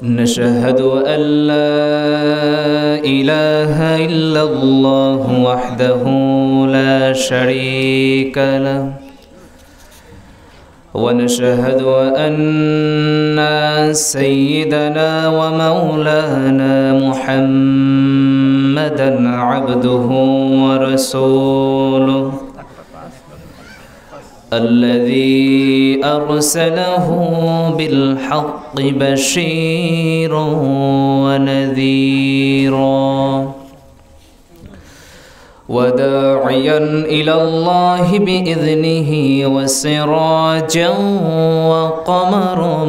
نشهد أن لا إله إلا الله وحده لا شريك له ونشهد أن سيدنا ومولانا محمدا عبده ورسوله الذي أرسله بالحق بشيرا ونذيرا وداعيا إلى الله بإذنه وسراجا وقمرا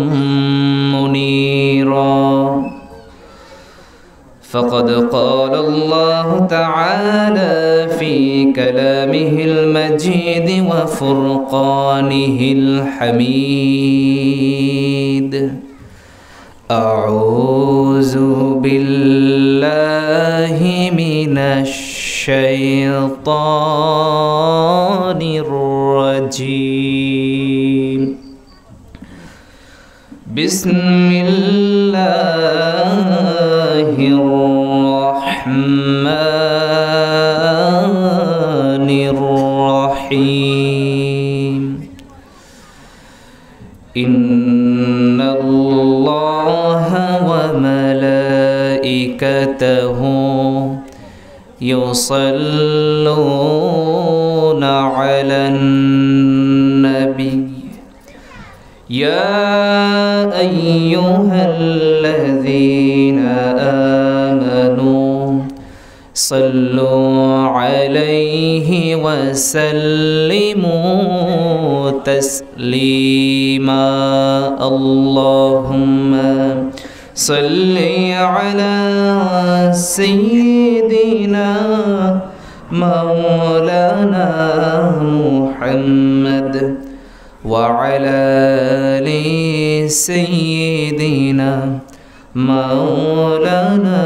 منيرا فقد قال الله تعالى في كلامه المجيد وفرقانه الحميد أعوذ بالله من الشيطان الرجيم بسم الله الرحمن الرحيم إن الله وملائكته يصلون على النبي يا أيها الذين آمنوا صلوا عليه وسلموا تسليما اللهم صل على سيدنا مولانا محمد وعلى آل سيدنا مولانا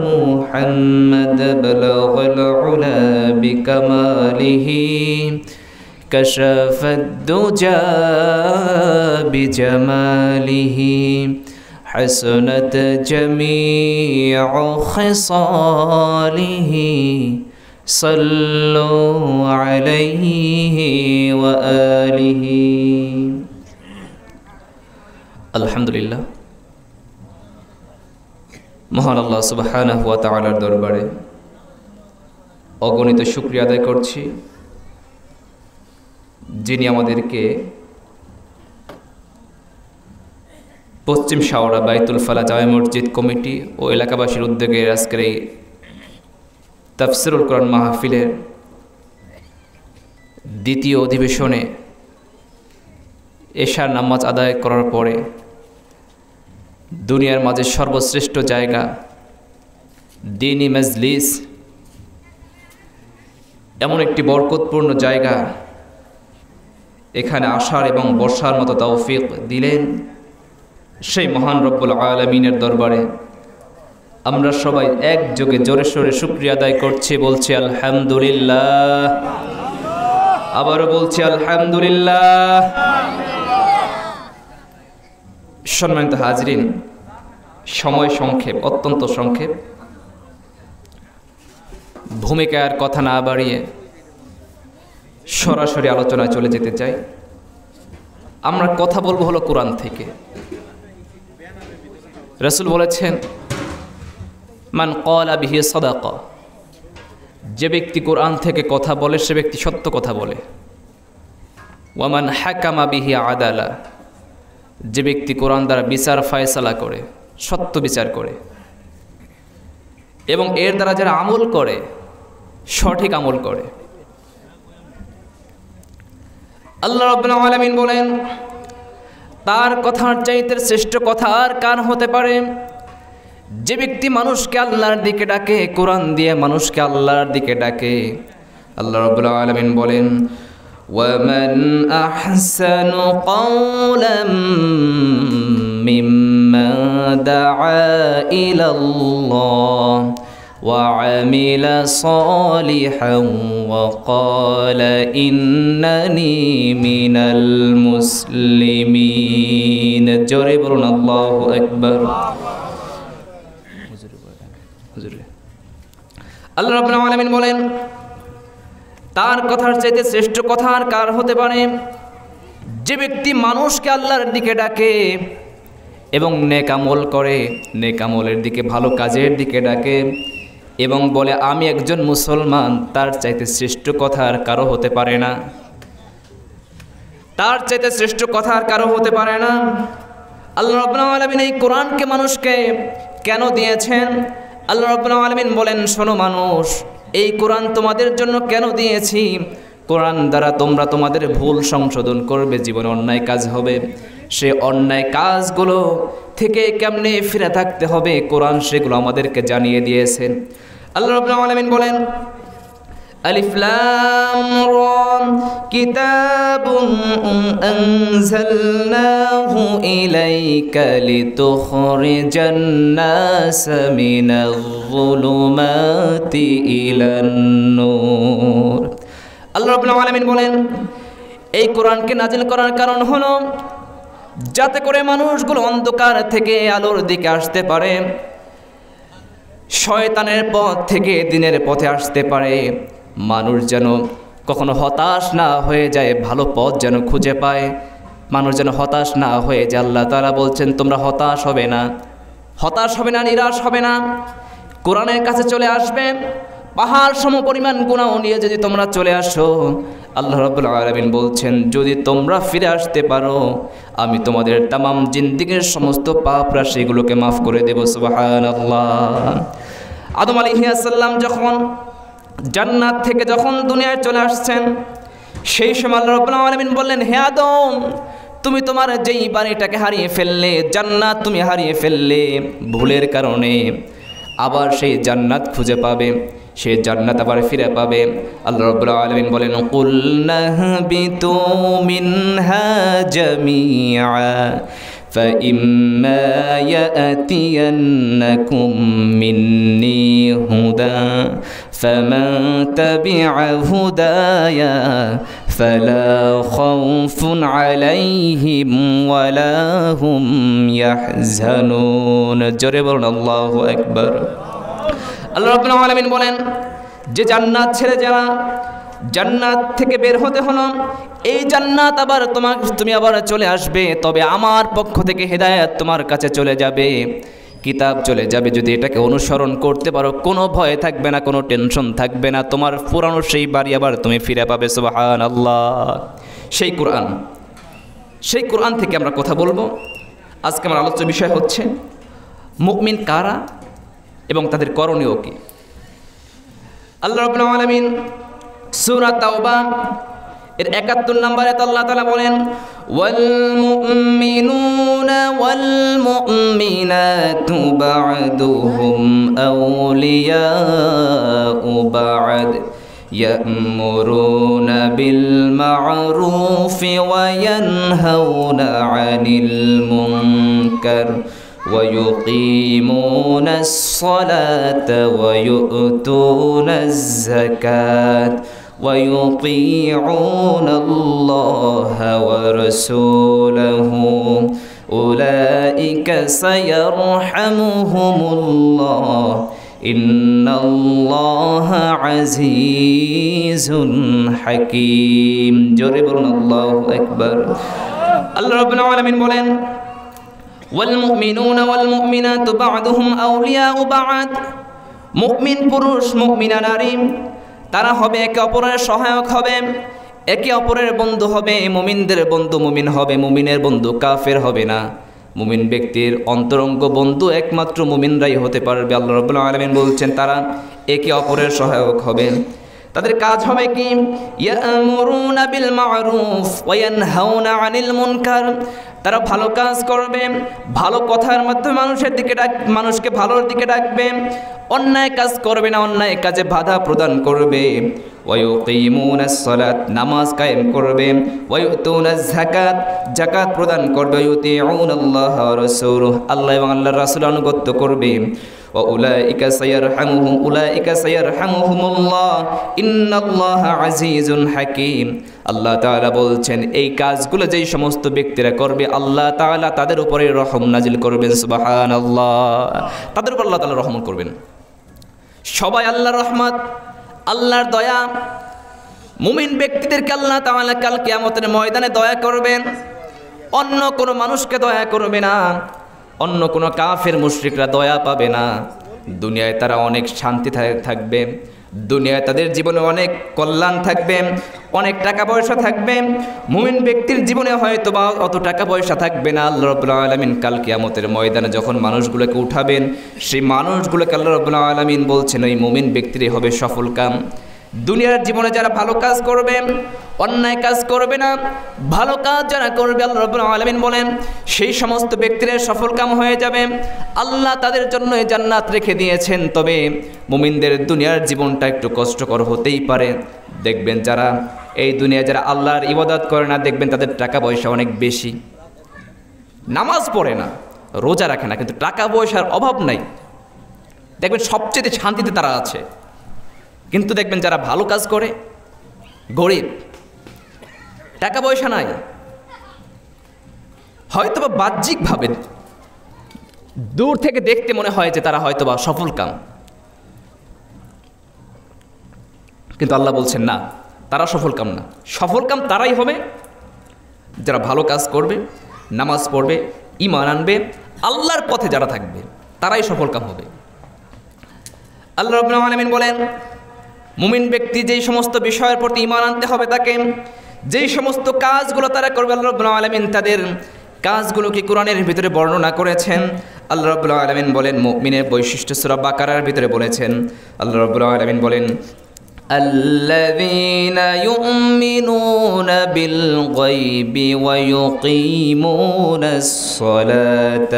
محمد بلغ العلا بكماله كشف الدجى بجماله حسنت جميع خصاله صلوا عليه وآله الحمد لله মহান আল্লাহ সুবহানাহু ওয়া তাআলার দরবারে অগণিত শুকরিয়া আদায় করছি যিনি আমাদেরকে পশ্চিম শাওরা বাইতুল ফালা জামে মসজিদ কমিটি ও এলাকাবাসীর উদ্যোগে আজকের এই তাফসিরুল কোরআন মাহফিলের দ্বিতীয় অধিবেশনে এশার নামাজ আদায় করার পরে দুনিয়ার মাঝে সর্বশ্রেষ্ঠ জায়গা দ্বীনি মজলিস এমন একটি বরকতপূর্ণ জায়গা এখানে আসার এবং বসার মতো তৌফিক দিলেন সেই মহান রব্বুল আলামিনের দরবারে আমরা সবাই একযোগে জোরে সোরে শুকরিয়া আদায় করছি বলছি আলহামদুলিল্লাহ আবারও বলছি আলহামদুলিল্লাহ সম্মানিত হাজরিন সময় সংক্ষেপ অত্যন্ত সংক্ষেপ ভূমিকার কথা না বাড়িয়ে সরাসরি আলোচনায় চলে যেতে চাই আমরা কথা বলবো হলো কোরআন থেকে রাসূল বলেছেন মান ক্বালা বিহি সাদাকা যে ব্যক্তি কোরআন থেকে কথা বলে সে ব্যক্তি সত্য কথা বলে ওয়া মান হাকামা বিহি আদালা যে ব্যক্তি কোরআন দ্বারা বিচার ফয়সালা করে সত্য বিচার করে এবং এর দ্বারা যারা আমল করে সঠিক আমল করে আল্লাহ রাব্বুল আলামিন বলেন তার কথার চাইতে শ্রেষ্ঠ কথা আর কার হতে পারে যে ব্যক্তি মানুষকে আল্লাহর দিকে ডাকে কোরআন দিয়ে মানুষকে আল্লাহর দিকে ডাকে আল্লাহ রাব্বুল আলামিন বলেন وَمَنْ أَحْسَنُ قَوْلًا مِّمَّنْ دَعَا إِلَى اللَّهِ وعمل صالحا وقال إنني من المسلمين জোরে বলুন আল্লাহু আকবার আল্লাহ রাব্বুল আলামিন বলেন তার কথার চাইতে শ্রেষ্ঠ কথা আর কার হতে পারে যে ব্যক্তি মানুষকে আল্লাহর দিকে ডাকে এবং নেক আমল করে নেক আমলের দিকে ভালো কাজের দিকে ডাকে এবং বলে আমি একজন মুসলমান তার চাইতে শ্রেষ্ঠ কথা আর কারো হতে পারে না তার চাইতে শ্রেষ্ঠ কথা আর কারো হতে পারে না আল্লাহ রাব্বুল আলামিন এই কোরআনকে মানুষকে কেন দিয়েছেন আল্লাহ রাব্বুল আলামিন বলেন শোনো মানুষ এই কোরআন তোমাদের জন্য কেন দিয়েছি কোরআন দ্বারা তোমরা তোমাদের ভুল সংশোধন করবে জীবনে অন্যায় কাজ হবে সে অন্যায় কাজগুলো থেকে কেমনে ফিরে থাকতে হবে কোরআন সেগুলো আমাদেরকে জানিয়ে দিয়েছেন আল্লাহ রাব্বুল আলামিন বলেন আলিফ লাম রা কিতাবুন আনজালনাহু ইলাইকা লিতুখরিজান নাস মিনাজ-যুলুমাতি ইলান নূর আল্লাহ রাব্বুল আলামিন বলেন এই কোরআনকে নাজিল করার কারণ হলো যাতে করে মানুষগুলো অন্ধকার থেকে আলোর দিকে আসতে পারে শয়তানের পথ থেকে দিনের পথে আসতে পারে মানুষ যেন কখনো হতাশ না হয়ে যায় ভালো পথ যেন খুঁজে পায় মানুষ যেন হতাশ না হয়ে যায় আল্লাহ তাআলা বলছেন তোমরা হতাশ হবে না নিরাশ হবে না কোরআনের কাছে চলে আসবে পাহাড় সম পরিমাণ গুনাহ নিয়ে যদি তোমরা চলে আসো আল্লাহ রাব্বুল আলামিন বলছেন যদি তোমরা ফিরে আসতে পারো আমি তোমাদের তামাম জিন্দেগীর সমস্ত পাপ রাশিগুলোকে মাফ করে দেব সুবহানাল্লাহ আদম আলাইহিস সালাম যখন জান্নাত থেকে যখন দুনিয়ায় চলে আসছেন সেই সময় আল্লাহ রাব্বুল আলামিন বললেন হে আদম তুমি তোমার যেই বাড়িটাকে হারিয়ে ফেললে জান্নাত তুমি হারিয়ে ফেললে ভুলের কারণে আবার সেই জান্নাত খুঁজে পাবে সেই জান্নাত আবার ফিরে পাবে আল্লাহ রাব্বুল আলামিন বলেন কুলনা বিতু মিনহা জামিআ فإما يأتينكم مني هدى فمن تبع هدايا فلا خوف عليهم ولا هم يحزنون জোরে বলুন আল্লাহু আকবার আল্লাহ রাব্বুল আলামিন বলেন যে জান্নাত ছেড়ে যারা জান্নাত থেকে বের হতে হলো এই জান্নাত আবার তুমি আবার চলে আসবে তবে আমার পক্ষ থেকে হেদায়েত তোমার কাছে চলে যাবে কিতাব চলে যাবে যদি এটাকে অনুসরণ করতে পারো কোনো ভয় থাকবে না কোনো টেনশন থাকবে না তোমার পুরানো সেই বাড়ি আবার তুমি ফিরে পাবে সুবহানাল্লাহ সেই কোরআন থেকে আমরা কথা বলবো আজকে আমার আলোচ্য বিষয় হচ্ছে মুমিন কারা এবং তাদের করণীয় কি আল্লাহ রাব্বুল আলামিন সূরা তাওবা এর 71 নম্বর আয়াতে আল্লাহ তাআলা বলেন ওয়াল মুমিনুনা ওয়াল মুমিনাতু বা'দুহুম আউলিয়াউ বা'দ ইয়া'মুরুনা বিল মা'রুফি ওয়া ইয়ানহাউনা 'আনিল মুনকার ويقيمون الصلاة ويؤتون الزكاة ويطيعون الله ورسوله أولئك سيرحمهم الله إن الله عزيز حكيم جرب الله أكبر الله رب العالمين বলেন والمؤمنون والمؤمنات بعضهم أولياء بعض মুমিন পুরুষ মুমিনা নারী তারা হবে একে অপরের সহায়ক হবে একে অপরের বন্ধু হবে মুমিনদের বন্ধু মুমিন হবে মুমিনের বন্ধু কাফের হবে না মুমিন ব্যক্তির অন্তরঙ্গ বন্ধু একমাত্র মুমিনরাই হতে পারবে আল্লাহ রাব্বুল আলামিন বলছেন তারা একে অপরের সহায়ক হবে তাদের কাজ হবে কি ইয়ামুরুনা বিল মা'রুফ ওয়া ইয়ানহাউনা আনিল মুনকার তারা ভালো কাজ করবে ভালো কথার মাধ্যমে মানুষকে ভালোর দিকে ডাকবে অন্যায় কাজ করবে না অন্যায় কাজে বাধা প্রদান করবে ওয়া ইউকিমুনাস সালাত নামাজ কায়েম করবে ওয়া ইউতুনাজ যাকাত যাকাত প্রদান করবে ইউতিউনাল্লাহ ওয়া রাসূলুহু আল্লাহ এবং আল্লাহর রাসূল আনুগত্য করবে وأولئك سيرحمهم الله إن الله عزيز حكيم আল্লাহ তাআলা বলছেন এই কাজগুলো যেই সমস্ত ব্যক্তিরা করবে আল্লাহ তাআলা তাদের উপরে রহম নাজিল করবেন সুবহানাল্লাহ তাদের উপর আল্লাহ তাআলা রহম করবেন সবাই আল্লাহর রহমত আল্লাহর দয়া মুমিন ব্যক্তিদেরকে আল্লাহ তাআলা কাল কিয়ামতের ময়দানে দয়া করবেন অন্য কোনো মানুষকে দয়া করবে না অন্য কোনো কাফের মুশরিকরা দয়া পাবে না দুনিয়ায় তারা অনেক শান্তি থাকবে দুনিয়ায় তাদের জীবনে অনেক কল্যাণ থাকবে অনেক টাকা পয়সা থাকবে মুমিন ব্যক্তির জীবনে হয়তো বা অত টাকা পয়সা থাকবে না আল্লাহ রাব্বুল আলামিন কাল কিয়ামতের ময়দানে যখন মানুষগুলোকে উঠাবেন সেই মানুষগুলোকে আল্লাহ রাব্বুল আলামিন বলছেন ওই মুমিন ব্যক্তিরই হবে সফল কাম দুনিয়ার জীবনে যারা ভালো কাজ করবে অন্যায় কাজ করবে না ভালো কাজ যারা করবে আল্লাহ রাব্বুল আলামিন বলেন সেই সমস্ত ব্যক্তিরা সফল কাম হয়ে যাবে আল্লাহ তাদের জন্য জান্নাত রেখে দিয়েছেন তবে মুমিনদের দুনিয়ার জীবনটা একটু কষ্টকর হতেই পারে দেখবেন যারা এই দুনিয়ায় যারা আল্লাহর ইবাদত করে না দেখবেন তাদের টাকা পয়সা অনেক বেশি নামাজ পড়ে না রোজা রাখে না কিন্তু টাকা পয়সার অভাব নাই দেখবেন সবচেয়ে শান্তিতে তারা আছে কিন্তু দেখবেন যারা ভালো কাজ করে গরিব টাকা পয়সা নাই হয়তোবা বাহ্যিকভাবে দূর থেকে দেখতে মনে হয় যে তারা হয়তোবা সফল কাম কিন্তু আল্লাহ বলছেন না তারা সফল কাম না সফল কাম তারাই হবে যারা ভালো কাজ করবে নামাজ পড়বে ঈমান আনবে আল্লাহর পথে যারা থাকবে তারাই সফল কাম হবে আল্লাহ রাব্বুল আলামিন বলেন মুমিন ব্যক্তি যেই সমস্ত বিষয়ের প্রতি ঈমান আনতে হবে তাকে যেই সমস্ত কাজগুলো তারা করবে আল্লাহ রাব্বুল আলামিন তাদের কাজগুলোকে কোরআনের ভিতরে বর্ণনা করেছেন আল্লাহ রাব্বুল আলামিন বলেন মুমিনের বৈশিষ্ট্য সূরা বাকারার ভিতরে বলেছেন আল্লাহ রাব্বুল আলামিন বলেন الذين يؤمنون بالغيب ويقيمون الصلاة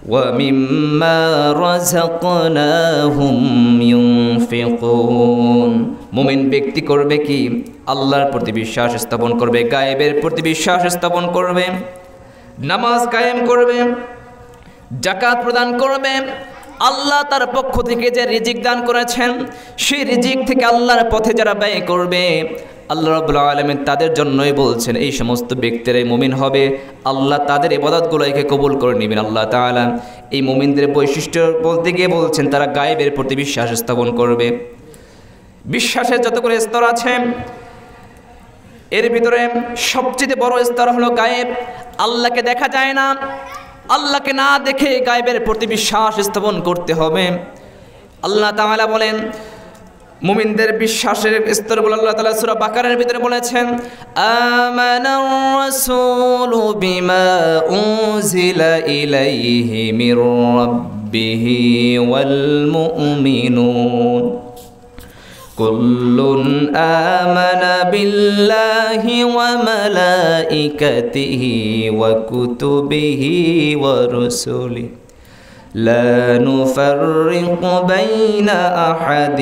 ومما رزقناهم ينفقون মুমিন ব্যক্তি করবে কি আল্লাহর প্রতি বিশ্বাস স্থাপন করবে গায়েবের প্রতি বিশ্বাস স্থাপন করবে নামাজ কায়েম করবে যাকাত প্রদান করবে আল্লাহ তার পক্ষ থেকে যে রিজিক দান করেছেন সেই রিজিক থেকে আল্লাহর পথে যারা ব্যয় করবে আল্লাহ রাব্বুল আলামিন তাদের জন্যই বলছেন এই সমস্ত ব্যক্তিরাই মুমিন হবে আল্লাহ তাদের ইবাদতগুলোকে কবুল করে নেবেন আল্লাহ তাআলা এই মুমিনদের বৈশিষ্ট্য বলতে গিয়ে বলছেন তারা গায়েবের প্রতি বিশ্বাস স্থাপন করবে বিশ্বাসের যত করে স্তর আছে এর ভিতরে সবচেয়ে বড় স্তর হলো গায়েব আল্লাহকে দেখা যায় না আল্লাহকে না দেখে গায়েবের প্রতি বিশ্বাস স্থাপন করতে হবে আল্লাহ তাআলা বলেন মুমিনদের বিশ্বাসের স্তরগুলো আল্লাহ তাআলা সূরা বাকারার ভিতরে বলেছেন আমানার রাসূলু বিমা উনজিলা ইলাইহি মির রাব্বিহি ওয়াল মুমিনুন কুল্লুন আমানা বিল্লাহি ওয়া মালাইকাতিহি ওয়া কুতুবিহি ওয়া রুসুলিহি لا نفرق بين أحد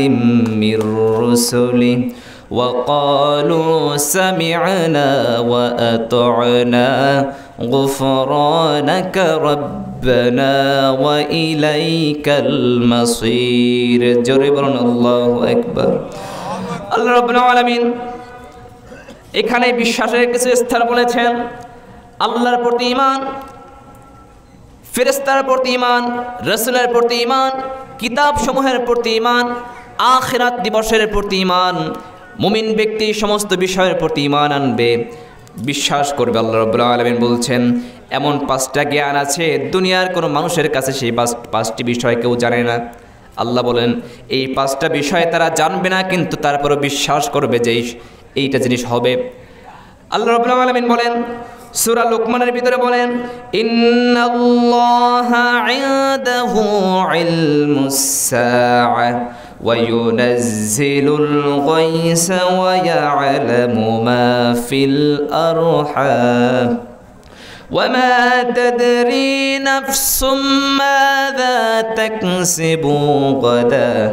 من رسله وقالوا سمعنا وأطعنا غفرانك ربنا وإليك المصير جربنا الله أكبر الله رب العالمين এখানে বিশ্বাসের কিছু স্তর বলেছেন আল্লাহর প্রতি ঈমান ফেরেশতার প্রতি ঈমান রাসূলের প্রতি ঈমান কিতাব সমূহের প্রতি ঈমান আখিরাত দিবসের প্রতি ঈমান মুমিন ব্যক্তি সমস্ত বিষয়ের প্রতি ঈমান আনবে বিশ্বাস করবে আল্লাহ রাব্বুল আলামিন বলছেন এমন পাঁচটা জ্ঞান আছে দুনিয়ার কোনো মানুষের কাছে সেই পাঁচটি বিষয় কেউ জানে না আল্লাহ বলেন এই পাঁচটা বিষয় তারা জানবে না কিন্তু তারপরও বিশ্বাস করবে যে এইটা জিনিস হবে আল্লাহ রাব্বুল আলামিন বলেন সূরা লুকমানের ভিতরে বলেন ইন্নাল্লাহা ইনদাহু ইলমুস সাআ ওয়া ইউনাজ্জিলুল গায়সা ওয়া ইয়া'লামু মা ফিল আরহাম ওয়া মা তাদরি নাফসুম মাযা তাকসিবু গাদা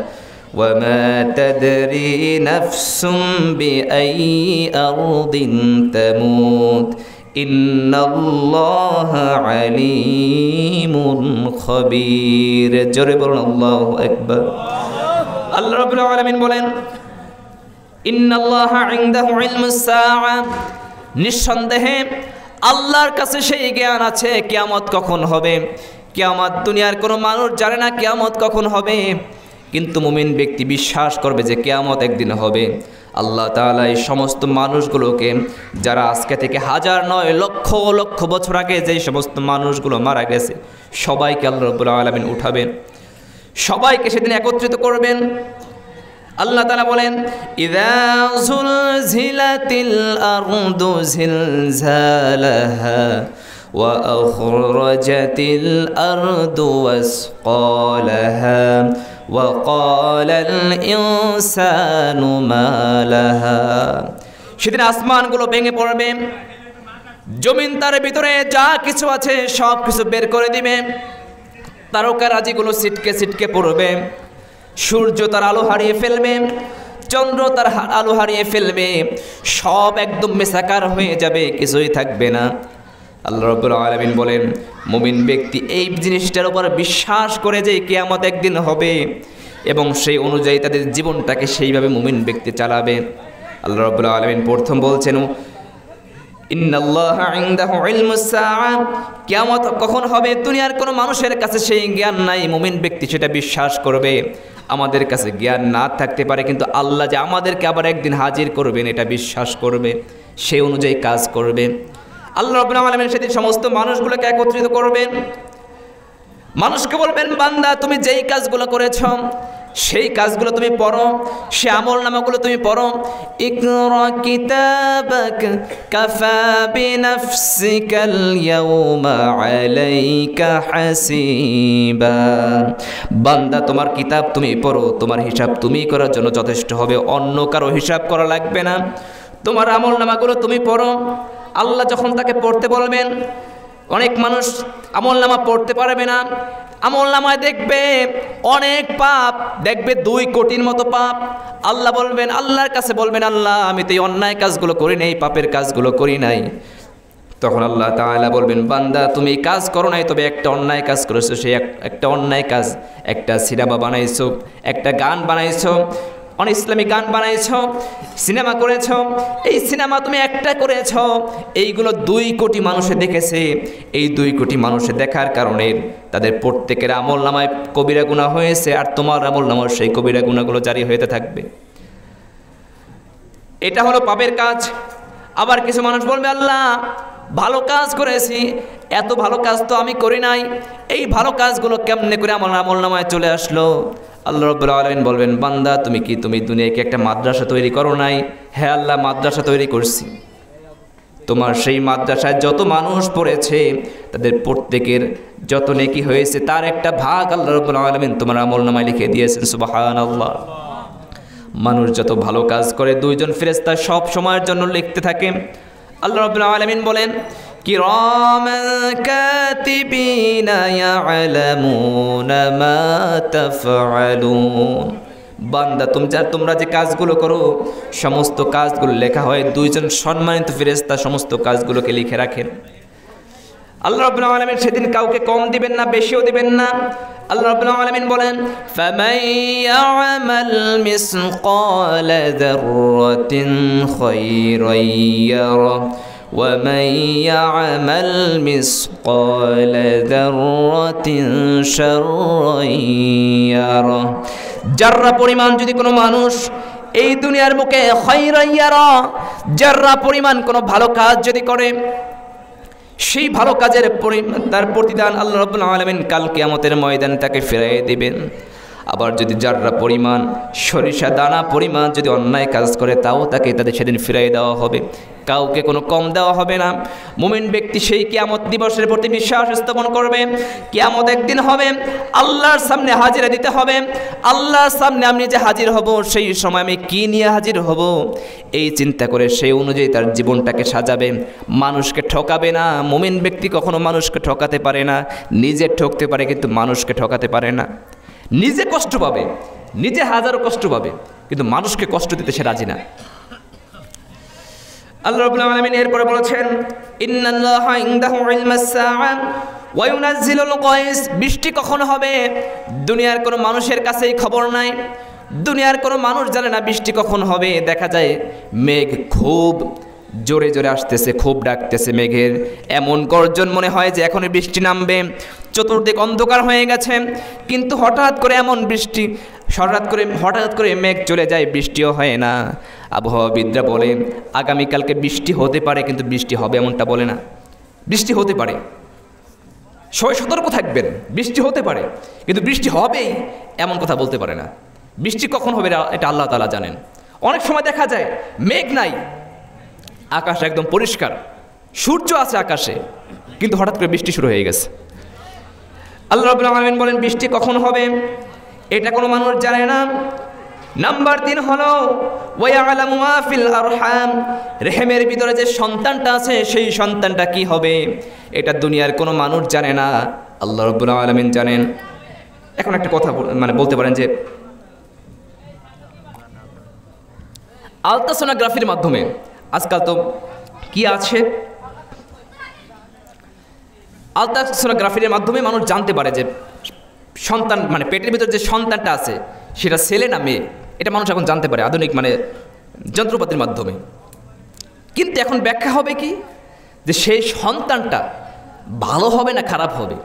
وما تدري نفس بأي أرض تموت ইন্নাল্লাহা আলিমুন খবীর। জোরে বলুন আল্লাহু আকবার। আল্লাহ রাব্বুল আলামিন বলেন, ইন্নাল্লাহা ইনদাহু ইলমুস সাআ, নিঃসন্দেহে আল্লাহর কাছে সেই জ্ঞান আছে কিয়ামত কখন হবে। কিয়ামত দুনিয়ার কোনো মানুষ জানে না কিয়ামত কখন হবে, কিন্তু মুমিন ব্যক্তি বিশ্বাস করবে যে কিয়ামত একদিন হবে। আল্লাহ তাআলা এই সমস্ত মানুষগুলোকে, যারা আজকে থেকে হাজার নয় লক্ষ লক্ষ বছর আগে যেই সমস্ত মানুষগুলো মারা গেছে, সবাইকে আল্লাহ রাব্বুল আলামিন উঠাবেন, সবাইকে সেদিন একত্রিত করবেন। আল্লাহ তাআলা বলেন, ইযা যুলজিলাতিল আরদু জিলজালাহা ওয়া আখরাজাতিল আরদু ওয়াসকালাহা ওয়া ক্বালাল ইনসানু মা লাহা। সেদিন আসমানগুলো ভেঙে পড়বে, জমিন তার ভিতরে যা কিছু আছে সব কিছু বের করে দিবে, তারকারাজিগুলো ছিটকে ছিটকে পড়বে, সূর্য তার আলো হারিয়ে ফেলবে, চন্দ্র তার আলো হারিয়ে ফেলবে, সব একদম মেসাকার হয়ে যাবে, কিছুই থাকবে না। আল্লাহ রাব্বুল আলামিন বলেন, মুমিন ব্যক্তি এই জিনিসটার উপর বিশ্বাস করে যে কিয়ামত একদিন হবে এবং সেই অনুযায়ী তাদের জীবনটাকে সেইভাবে মুমিন ব্যক্তি চালাবে। আল্লাহ রাব্বুল আলামিন প্রথম বলছেন, ইন্নাল্লাহা ইনদাহু ইলমুস সাআ, কিয়ামত কখন হবে দুনিয়ার কোনো মানুষের কাছে সেই জ্ঞান নাই। মুমিন ব্যক্তি সেটা বিশ্বাস করবে। আমাদের কাছে জ্ঞান না থাকতে পারে, কিন্তু আল্লাহ যে আমাদেরকে আবার একদিন হাজির করবেন এটা বিশ্বাস করবে, সেই অনুযায়ী কাজ করবে। আল্লাহ রাব্বুল আলামিন সেদিন সমস্ত মানুষগুলোকে একত্রিত করবেন, মানুষকে বলবেন, বান্দা তুমি যেই কাজগুলো করেছ সেই কাজগুলো তুমি পড়ো, সে আমলনামাগুলো তুমি পড়ো। ইকরা কিতাবাক কাফা বিনাফসিকাল ইয়াউমা আলাইকা হাসিবা। বান্দা তোমার কিতাব তুমি পড়ো, তোমার হিসাব তুমি করার জন্য যথেষ্ট হবে, অন্য কারো হিসাব করা লাগবে না। তোমার আমলনামাগুলো তুমি পড়ো। আল্লাহ যখন তাকে পড়তে বলবেন, অনেক মানুষ আমলনামা পড়তে পারবে না, আমলনামায় দেখবে অনেক পাপ, দেখবে 2 কোটির মতো পাপ। আল্লাহ বলবেন, আল্লাহর কাছে বলবেন, আল্লাহ আমি তো এই অন্যায় কাজগুলো করি নাই, পাপের কাজগুলো করি নাই। তখন আল্লাহ তাআলা বলবেন, বান্দা তুমি এই কাজ করো নাই, তবে একটা অন্যায় কাজ করেছো। সেই একটা অন্যায় কাজ, একটা সিনেমা বানাইছো, একটা গান বানাইছো, ইসলামী গান বানাইছ, সিনেমা করেছ, এই সিনেমা তুমি একটা করেছ, এইগুলো 2 কোটি মানুষে দেখেছে। এই 2 কোটি মানুষে দেখার কারণে তাদের প্রত্যেকের আমলনামায় কবিরা গুনাহ হয়েছে, আর তোমার আমলনামায় সেই কবিরা গুনাহগুলো জারি হতে থাকবে। এটা হলো পাপের কাজ। আবার কিছু মানুষ বলবে, আল্লাহ ভালো কাজ করেছি, এত ভালো কাজ তো আমি করি নাই, এই ভালো কাজগুলো কেমনে করে আমার আমলনামায় চলে আসলো? আল্লাহ রাব্বুল আলামিন বলবেন, বান্দা তুমি দুনিয়াকে একটা মাদ্রাসা তৈরি করো নাই? হ্যাঁ আল্লাহ, মাদ্রাসা তৈরি করছি। তোমার সেই মাদ্রাসায় যত মানুষ পড়েছে তাদের প্রত্যেকের যত নেকি হয়েছে তার একটা ভাগ আল্লাহ রাব্বুল আলামিন তোমার আমলনামায় লিখে দিয়েছেন। সুবহানাল্লাহ। মানুষ যত ভালো কাজ করে 2 জন ফেরেশতা সব সময়ের জন্য লিখতে থাকে। আল্লাহ রাব্বুল আলামিন বলেন, কিরামান কাতিবিনা ইয়ালামুনা মা তাফআলুন। বান্দা তোমরা যে কাজগুলো করো সমস্ত কাজগুলো লেখা হয়, 2 জন সম্মানিত ফেরেশতা সমস্ত কাজগুলোকে লিখে রাখেন। আল্লাহ রাব্বুল আলামিন সেদিন কাউকে কম দিবেন না, বেশিও দিবেন না। আল্লাহ রাব্বুল আলামিন বলেন, ফামান ইয়ামাল মিসকালা যাররাতিন খায়রান ইয়ারা ওয়া মান ইয়ামাল মিসকালা যাররাতিন শাররান ইয়ারা। যাররা পরিমাণ যদি কোনো মানুষ এই দুনিয়ার বুকে খায়রান ইয়ারা, যাররা পরিমাণ কোনো ভালো কাজ যদি করে, সেই ভালো কাজের তার প্রতিদান আল্লাহ রাব্বুল আলামিন কাল কিয়ামতের ময়দানে তাকে ফিরিয়ে দিবেন। আবার যদি যাররা পরিমাণ সরিষা দানা পরিমাণ যদি অন্যায় কাজ করে, তাও তাদের সেদিন ফিরিয়ে দেওয়া হবে, কাউকে কোনো কম দেওয়া হবে না। মুমিন ব্যক্তি সেই কিয়ামত দিবসের প্রতি বিশ্বাস স্থাপন করবে। কিয়ামত একদিন হবে, আল্লাহর সামনে হাজিরা দিতে হবে। আল্লাহর সামনে আমি যে হাজির হব, সেই সময় আমি কি নিয়ে হাজির হব এই চিন্তা করে সেই অনুযায়ী তার জীবনটাকে সাজাবে। মানুষকে ঠকাবে না। মুমিন ব্যক্তি কখনো মানুষকে ঠকাতে পারে না। নিজে ঠকতে পারে কিন্তু মানুষকে ঠকাতে পারে না। নিজে কষ্ট পাবে, নিজে হাজারো কষ্ট পাবে, কিন্তু মানুষকে কষ্ট দিতে সে রাজি না। আল্লাহ রাব্বুল আলামিন এরপরে বলেছেন ইন্নাল্লাহা ইনদাহু ইলমাস সাআ ওয়া ইউনাজ্জিলুল গায়স। বৃষ্টি কখন হবে দুনিয়ার কোনো মানুষের কাছেই খবর নাই, দুনিয়ার কোনো মানুষ জানে না বৃষ্টি কখন হবে। দেখা যায় মেঘ খুব জোরে জোরে আসতেছে, খুব ডাকতেছে মেঘের, এমন গর্জন মনে হয় যে এখনই বৃষ্টি নামবে, চতুর্দিক অন্ধকার হয়ে গেছে, কিন্তু হঠাৎ করে এমন বৃষ্টি, হঠাৎ করে মেঘ চলে যায়, বৃষ্টিও হয় না। আবহাওয়াবিদরা বলে আগামীকালকে বৃষ্টি হতে পারে, কিন্তু বৃষ্টি হবে এমনটা বলে না। বৃষ্টি হতে পারে, সবাই সতর্ক থাকবেন, বৃষ্টি হতে পারে, কিন্তু বৃষ্টি হবেই এমন কথা বলতে পারে না। বৃষ্টি কখন হবে এটা আল্লাহ তাআলা জানেন। অনেক সময় দেখা যায় মেঘ নাই, আকাশ একদম পরিষ্কার, সূর্য আছে আকাশে, কিন্তু হঠাৎ করে বৃষ্টি শুরু হয়ে গেছে। আল্লাহ রাব্বুল আলামিন বলেন বৃষ্টি কখন হবে এটা কোনো মানুষ জানে না। নাম্বার 3 হলো ওয়া ইয়ালামু মা ফিল আরহাম। রেহেমের ভিতরে যে সন্তানটা আছে সেই সন্তানটা কি হবে এটা দুনিয়ার কোনো মানুষ জানে না, আল্লাহ রাব্বুল আলামিন জানেন। এখন একটা কথা বলতে পারেন যে আলট্রাসোনোগ্রাফির মাধ্যমে আজকাল তো কি আছে, আলট্রাসোনোগ্রাফির মাধ্যমে মানুষ জানতে পারে যে সন্তান পেটের ভিতর যে সন্তানটা আছে সেটা ছেলে না মেয়ে, এটা মানুষ এখন জানতে পারে আধুনিক যন্ত্রপাতির মাধ্যমে। কিন্তু এখন ব্যাখ্যা হবে কি যে সেই সন্তানটা ভালো হবে না খারাপ হবে।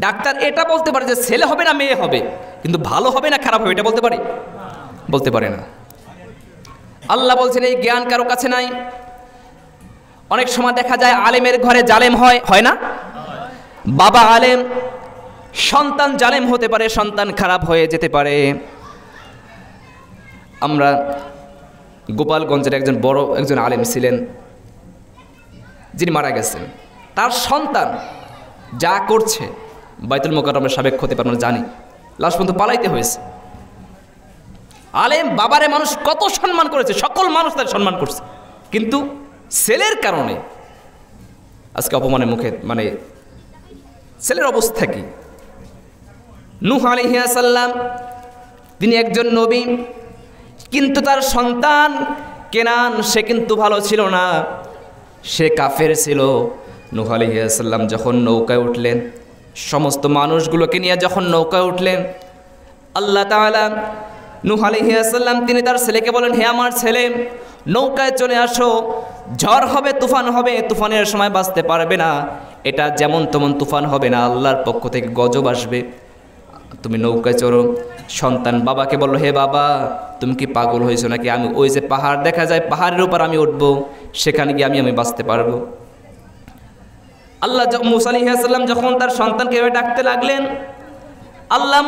ডাক্তার এটা বলতে পারে যে ছেলে হবে না মেয়ে হবে, কিন্তু ভালো হবে না খারাপ হবে এটা বলতে পারে না। আল্লাহ বলছেন এই জ্ঞান কারো কাছে নাই। অনেক সময় দেখা যায় আলেমের ঘরে জালেম হয় না? বাবা আলেম, সন্তান জালেম হতে পারে, সন্তান খারাপ হয়ে যেতে পারে। আমরা গোপালগঞ্জের বড় একজন আলেম ছিলেন, যিনি মারা গেছেন। তার সন্তান যা করছে বাইতুল মোকাররমের সাবেক খতিব আমরা জানি, লাশ পর্যন্ত পালাইতে হয়েছে। আলেম বাবারে মানুষ কত সম্মান করেছে, সকল মানুষ তার সম্মান করছে, কিন্তু ছেলের কারণে আজকে অপমানের মুখে ছেলের অবস্থা কি? নূহ আলাইহিস সালাম তিনি একজন নবী, কিন্তু তার সন্তান কেনান সে কিন্তু ভালো ছিল না, সে কাফের ছিল। নূহ আলাইহিস সালাম যখন নৌকায় উঠলেন, সমস্ত মানুষগুলোকে নিয়ে যখন নৌকায় উঠলেন, আল্লাহ তাআলা নূহ আলাইহিস সালাম তিনি তার ছেলেকে বলেন, হে আমার ছেলে, নৌকায় চলে আসো, ঝড় হবে, তুফান হবে, তুফানের সময় বাঁচতে পারবে না, এটা যেমন তেমন তুফান হবে না, আল্লাহর পক্ষ থেকে গজব আসবে, তুমি নৌকায় চড়ো। সন্তান বাবাকে বলল, হে বাবা, তুমি কি পাগল হয়েছো নাকি? আমি ওই যে পাহাড় দেখা যায়, পাহাড়ের উপর আমি উঠবো, সেখানে গিয়ে আমি বাঁচতে পারবো। আল্লাহ মূসা আলাইহিস সালাম যখন তার সন্তানকে ডাকতে লাগলেন, আল্লাহ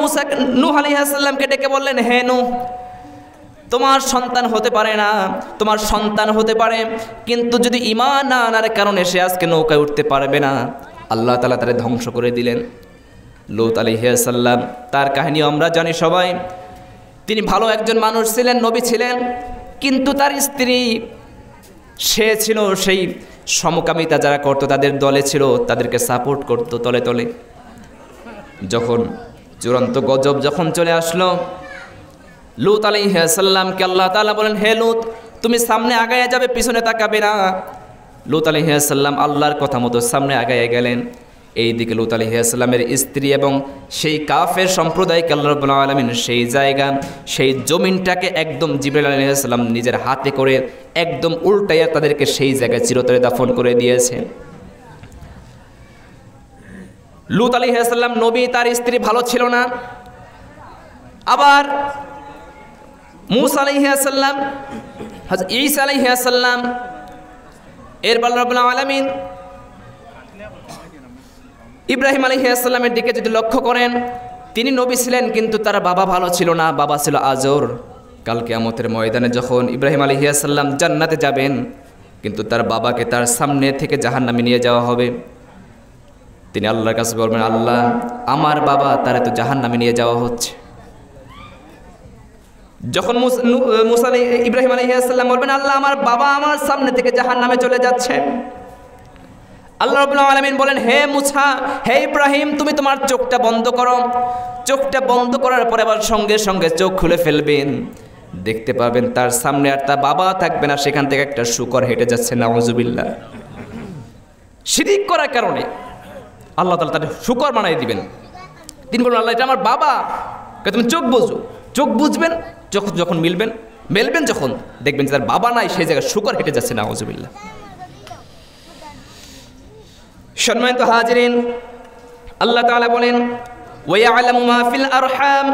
নূহ আলাইহিস সালামকে ডেকে বললেন, হে নূহ, তোমার সন্তান হতে পারে না, তোমার সন্তান হতে পারে, কিন্তু যদি ঈমান না আনার কারণে সে আজকে নৌকায় উঠতে পারবে না। আল্লাহ তাআলা তারে ধ্বংস করে দিলেন। লূত আলাইহিস সালাম তার কাহিনী আমরা জানি সবাই। তিনি ভালো একজন মানুষ ছিলেন, নবী ছিলেন, কিন্তু তার স্ত্রী সে ছিল সেই সমকামিতা যারা করতো তাদের দলে ছিল, তাদেরকে সাপোর্ট করতো তলে তলে। যখন চূড়ান্ত গজব যখন চলে আসলো, লূত আলাইহিস সালামকে আল্লাহ তাআলা বলেন, হে লূত, তুমি সামনে আগায়া যাবে, পিছনে তাকাবে না। লূত আলাইহিস সালাম আল্লাহর কথা মতো সামনে আগায়া গেলেন। এইদিকে লূত আলাইহিস সালামের স্ত্রী এবং সেই কাফের সম্প্রদায়কে আল্লাহ রাব্বুল আলামিন সেই জায়গা, সেই জমিনটাকে একদম জিবরাইল আলাইহিস সালাম নিজের হাতে করে একদম উল্টাইয়া তাদেরকে সেই জায়গায় চিরতরে দাফন করে দিয়েছে। লূত আলাইহিস সালাম নবী, তার স্ত্রী ভালো ছিল না। আবার মূসা আলাইহিস সালাম, হযরত ঈসা আলাইহিস সালাম, এরপর রব্বুল আলামিন ইব্রাহিম আলাইহিস সালামের দিকে যদি লক্ষ্য করেন, তিনি নবী ছিলেন, কিন্তু তার বাবা ভালো ছিল না, বাবা ছিল আজর। কাল কিয়ামতের ময়দানে যখন ইব্রাহিম আলাইহিস সালাম জান্নাতে যাবেন, কিন্তু তার বাবাকে তার সামনে থেকে জাহান্নামে নিয়ে যাওয়া হবে। তিনি আল্লাহর কাছে বলবেন, আল্লাহ, আমার বাবা, তারে তো জাহান্নামে নিয়ে যাওয়া হচ্ছে। যখন ইব্রাহিম আলাইহিস সালাম বলবেন, আল্লাহ, আমার বাবা আমার সামনে থেকে জাহান্নামে চলে যাচ্ছে, আল্লাহ রাব্বুল আলামিন বলেন, হে মুসা, হে ইব্রাহিম, তুমি তোমার চোখটা বন্ধ করো। চোখটা বন্ধ করার পরে আবার সঙ্গে সঙ্গে চোখ খুলে ফেলবেন। দেখতে পাবেন তার সামনে আর তার বাবা থাকবে না, সেখান থেকে একটা শূকর হেঁটে যাচ্ছে, নাউজুবিল্লাহ। শিরিক করার কারণে আল্লাহ তাআলা তাদের শূকর বানাই দিবেন। তিনি বলবেন, আল্লাহ এটা আমার বাবা। তুমি চোখ বুঝো, চোখ বুঝবেন যখন মেলবেন যখন দেখবেন যে তার বাবা নাই, সেই জায়গায় শূকর হেঁটে যাচ্ছে, নাউজুবিল্লাহ। সম্মানিত হাজিরিন, আল্লাহ তাআলা বলেন, ওয়ায়ালামু মা ফিল আরহাম,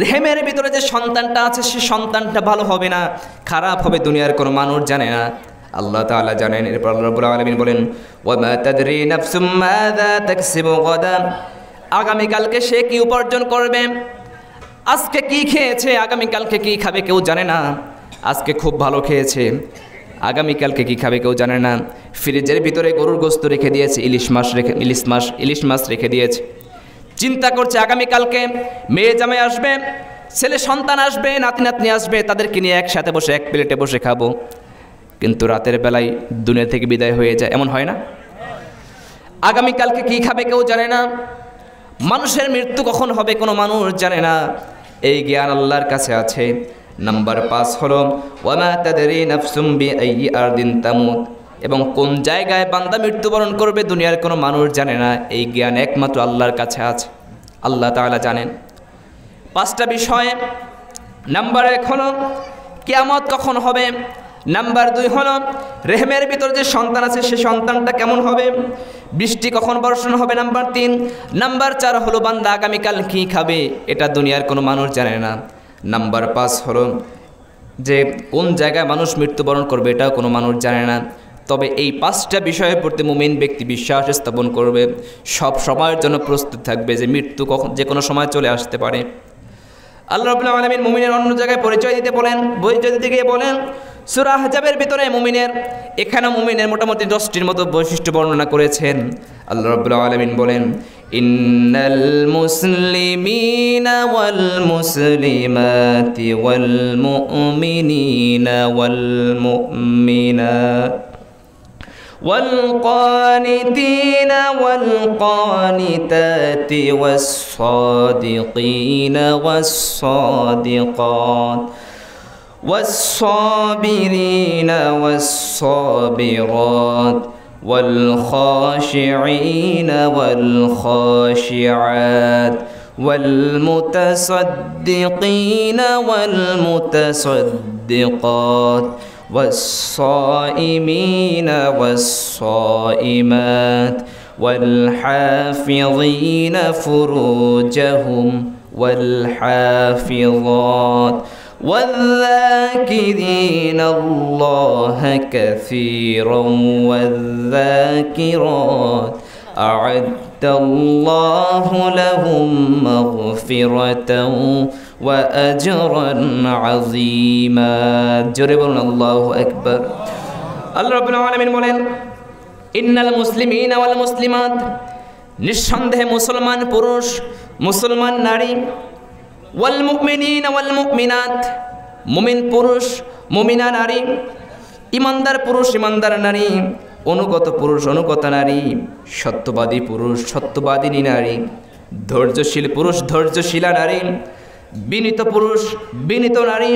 রেহেমের ভিতরে যে সন্তানটা আছে সে সন্তানটা ভালো হবে না খারাপ হবে দুনিয়ার কোনো মানুষ জানে না, আল্লাহ তাআলা জানেন। এরপর আল্লাহ রাব্বুল আলামিন বলেন, ওয়া মা তাদরি নাফসুম মাযা তাকসিবু গাদান, আগামীকালকে সে কি উপার্জন করবে, আজকে কি খেয়েছে আগামীকালকে কি খাবে কেউ জানে না। আজকে খুব ভালো খেয়েছে, আগামীকালকে কি খাবে কেউ জানে না। ফ্রিজের ভিতরে গরুর গোশত রেখে দিয়েছে, ইলিশ মাছ রেখে দিয়েছে, চিন্তা করছে আগামীকালকে মেয়ে জামাই আসবে, ছেলে সন্তান আসবে, নাতি নাতনি আসবে, তাদেরকে নিয়ে একসাথে বসে এক প্লেটে বসে খাবো। কিন্তু রাতের বেলায় দুনিয়া থেকে বিদায় হয়ে যায়, এমন হয় না? আগামীকালকে কি খাবে কেউ জানে না, মানুষের মৃত্যু কখন হবে কোনো মানুষ জানে না, এই জ্ঞান আল্লাহর কাছে আছে। নাম্বার 5 হলো ওয়ামা তাদরি নাফসুম বিআইয়ি আরদিন তামুত, এবং কোন জায়গায় বান্দা মৃত্যুবরণ করবে দুনিয়ার কোনো মানুষ জানে না, এই জ্ঞান একমাত্র আল্লাহর কাছে আছে, আল্লাহ তাআলা জানেন। 5টা বিষয়। নাম্বার 1 হলো কিয়ামত কখন হবে। নাম্বার 2 হলো রেহেমের ভিতর যে সন্তান আছে সে সন্তানটা কেমন হবে, বৃষ্টি কখন বর্ষণ হবে। নাম্বার 3। নাম্বার 4 হলো বান্দা আগামীকাল কী খাবে, এটা দুনিয়ার কোনো মানুষ জানে না। নাম্বার 5 হলো যে কোন জায়গায় মানুষ মৃত্যুবরণ করবে, এটাও কোনো মানুষ জানে না। তবে এই 5টা বিষয়ের প্রতি মুমিন ব্যক্তি বিশ্বাস স্থাপন করবে, সব সময়ের জন্য প্রস্তুত থাকবে যে মৃত্যু কখন যে কোনো সময় চলে আসতে পারে। আল্লাহ রাব্বুল আলামিন মুমিনের অন্য জায়গায় পরিচয় দিতে গিয়ে বলেন সূরা আহজাবের ভিতরে মুমিনের, এখানে মুমিনের মোটামুটি 10টির মতো বৈশিষ্ট্য বর্ণনা করেছেন। আল্লাহ রাব্বুল আলামিন বলেন, ইন্নাল মুসলিমিনা ওয়াল মুসলিমাতি ওয়াল মুমিনিনা ওয়াল মুমিনাত والقانتين والقانتات والصادقين والصادقات والصابرين والصابرات والخاشعين والخاشعات والمتصدقين والمتصدقات والصائمين والصائمات والحافظين فروجهم والحافظات والذاكرين الله كثيرا والذاكرات أعد الله لهم مغفرة وأجرا عظيما جربنا الله أكبر الله رب العالمين বলেন ইন্নাল মুসলিমিনা ওয়াল মুসলিমাত নিঃসন্দেহে মুসলমান পুরুষ মুসলমান নারী ওয়াল মুমিনিনা ওয়াল মুমিনাত মুমিন পুরুষ মুমিনা নারী ইমানদার পুরুষ ইমানদার নারী অনুগত পুরুষ অনুগত নারী সত্যবাদী পুরুষ সত্যবাদিনী নারী ধৈর্যশীল পুরুষ ধৈর্যশীলা নারী বিনীত পুরুষ বিনীত নারী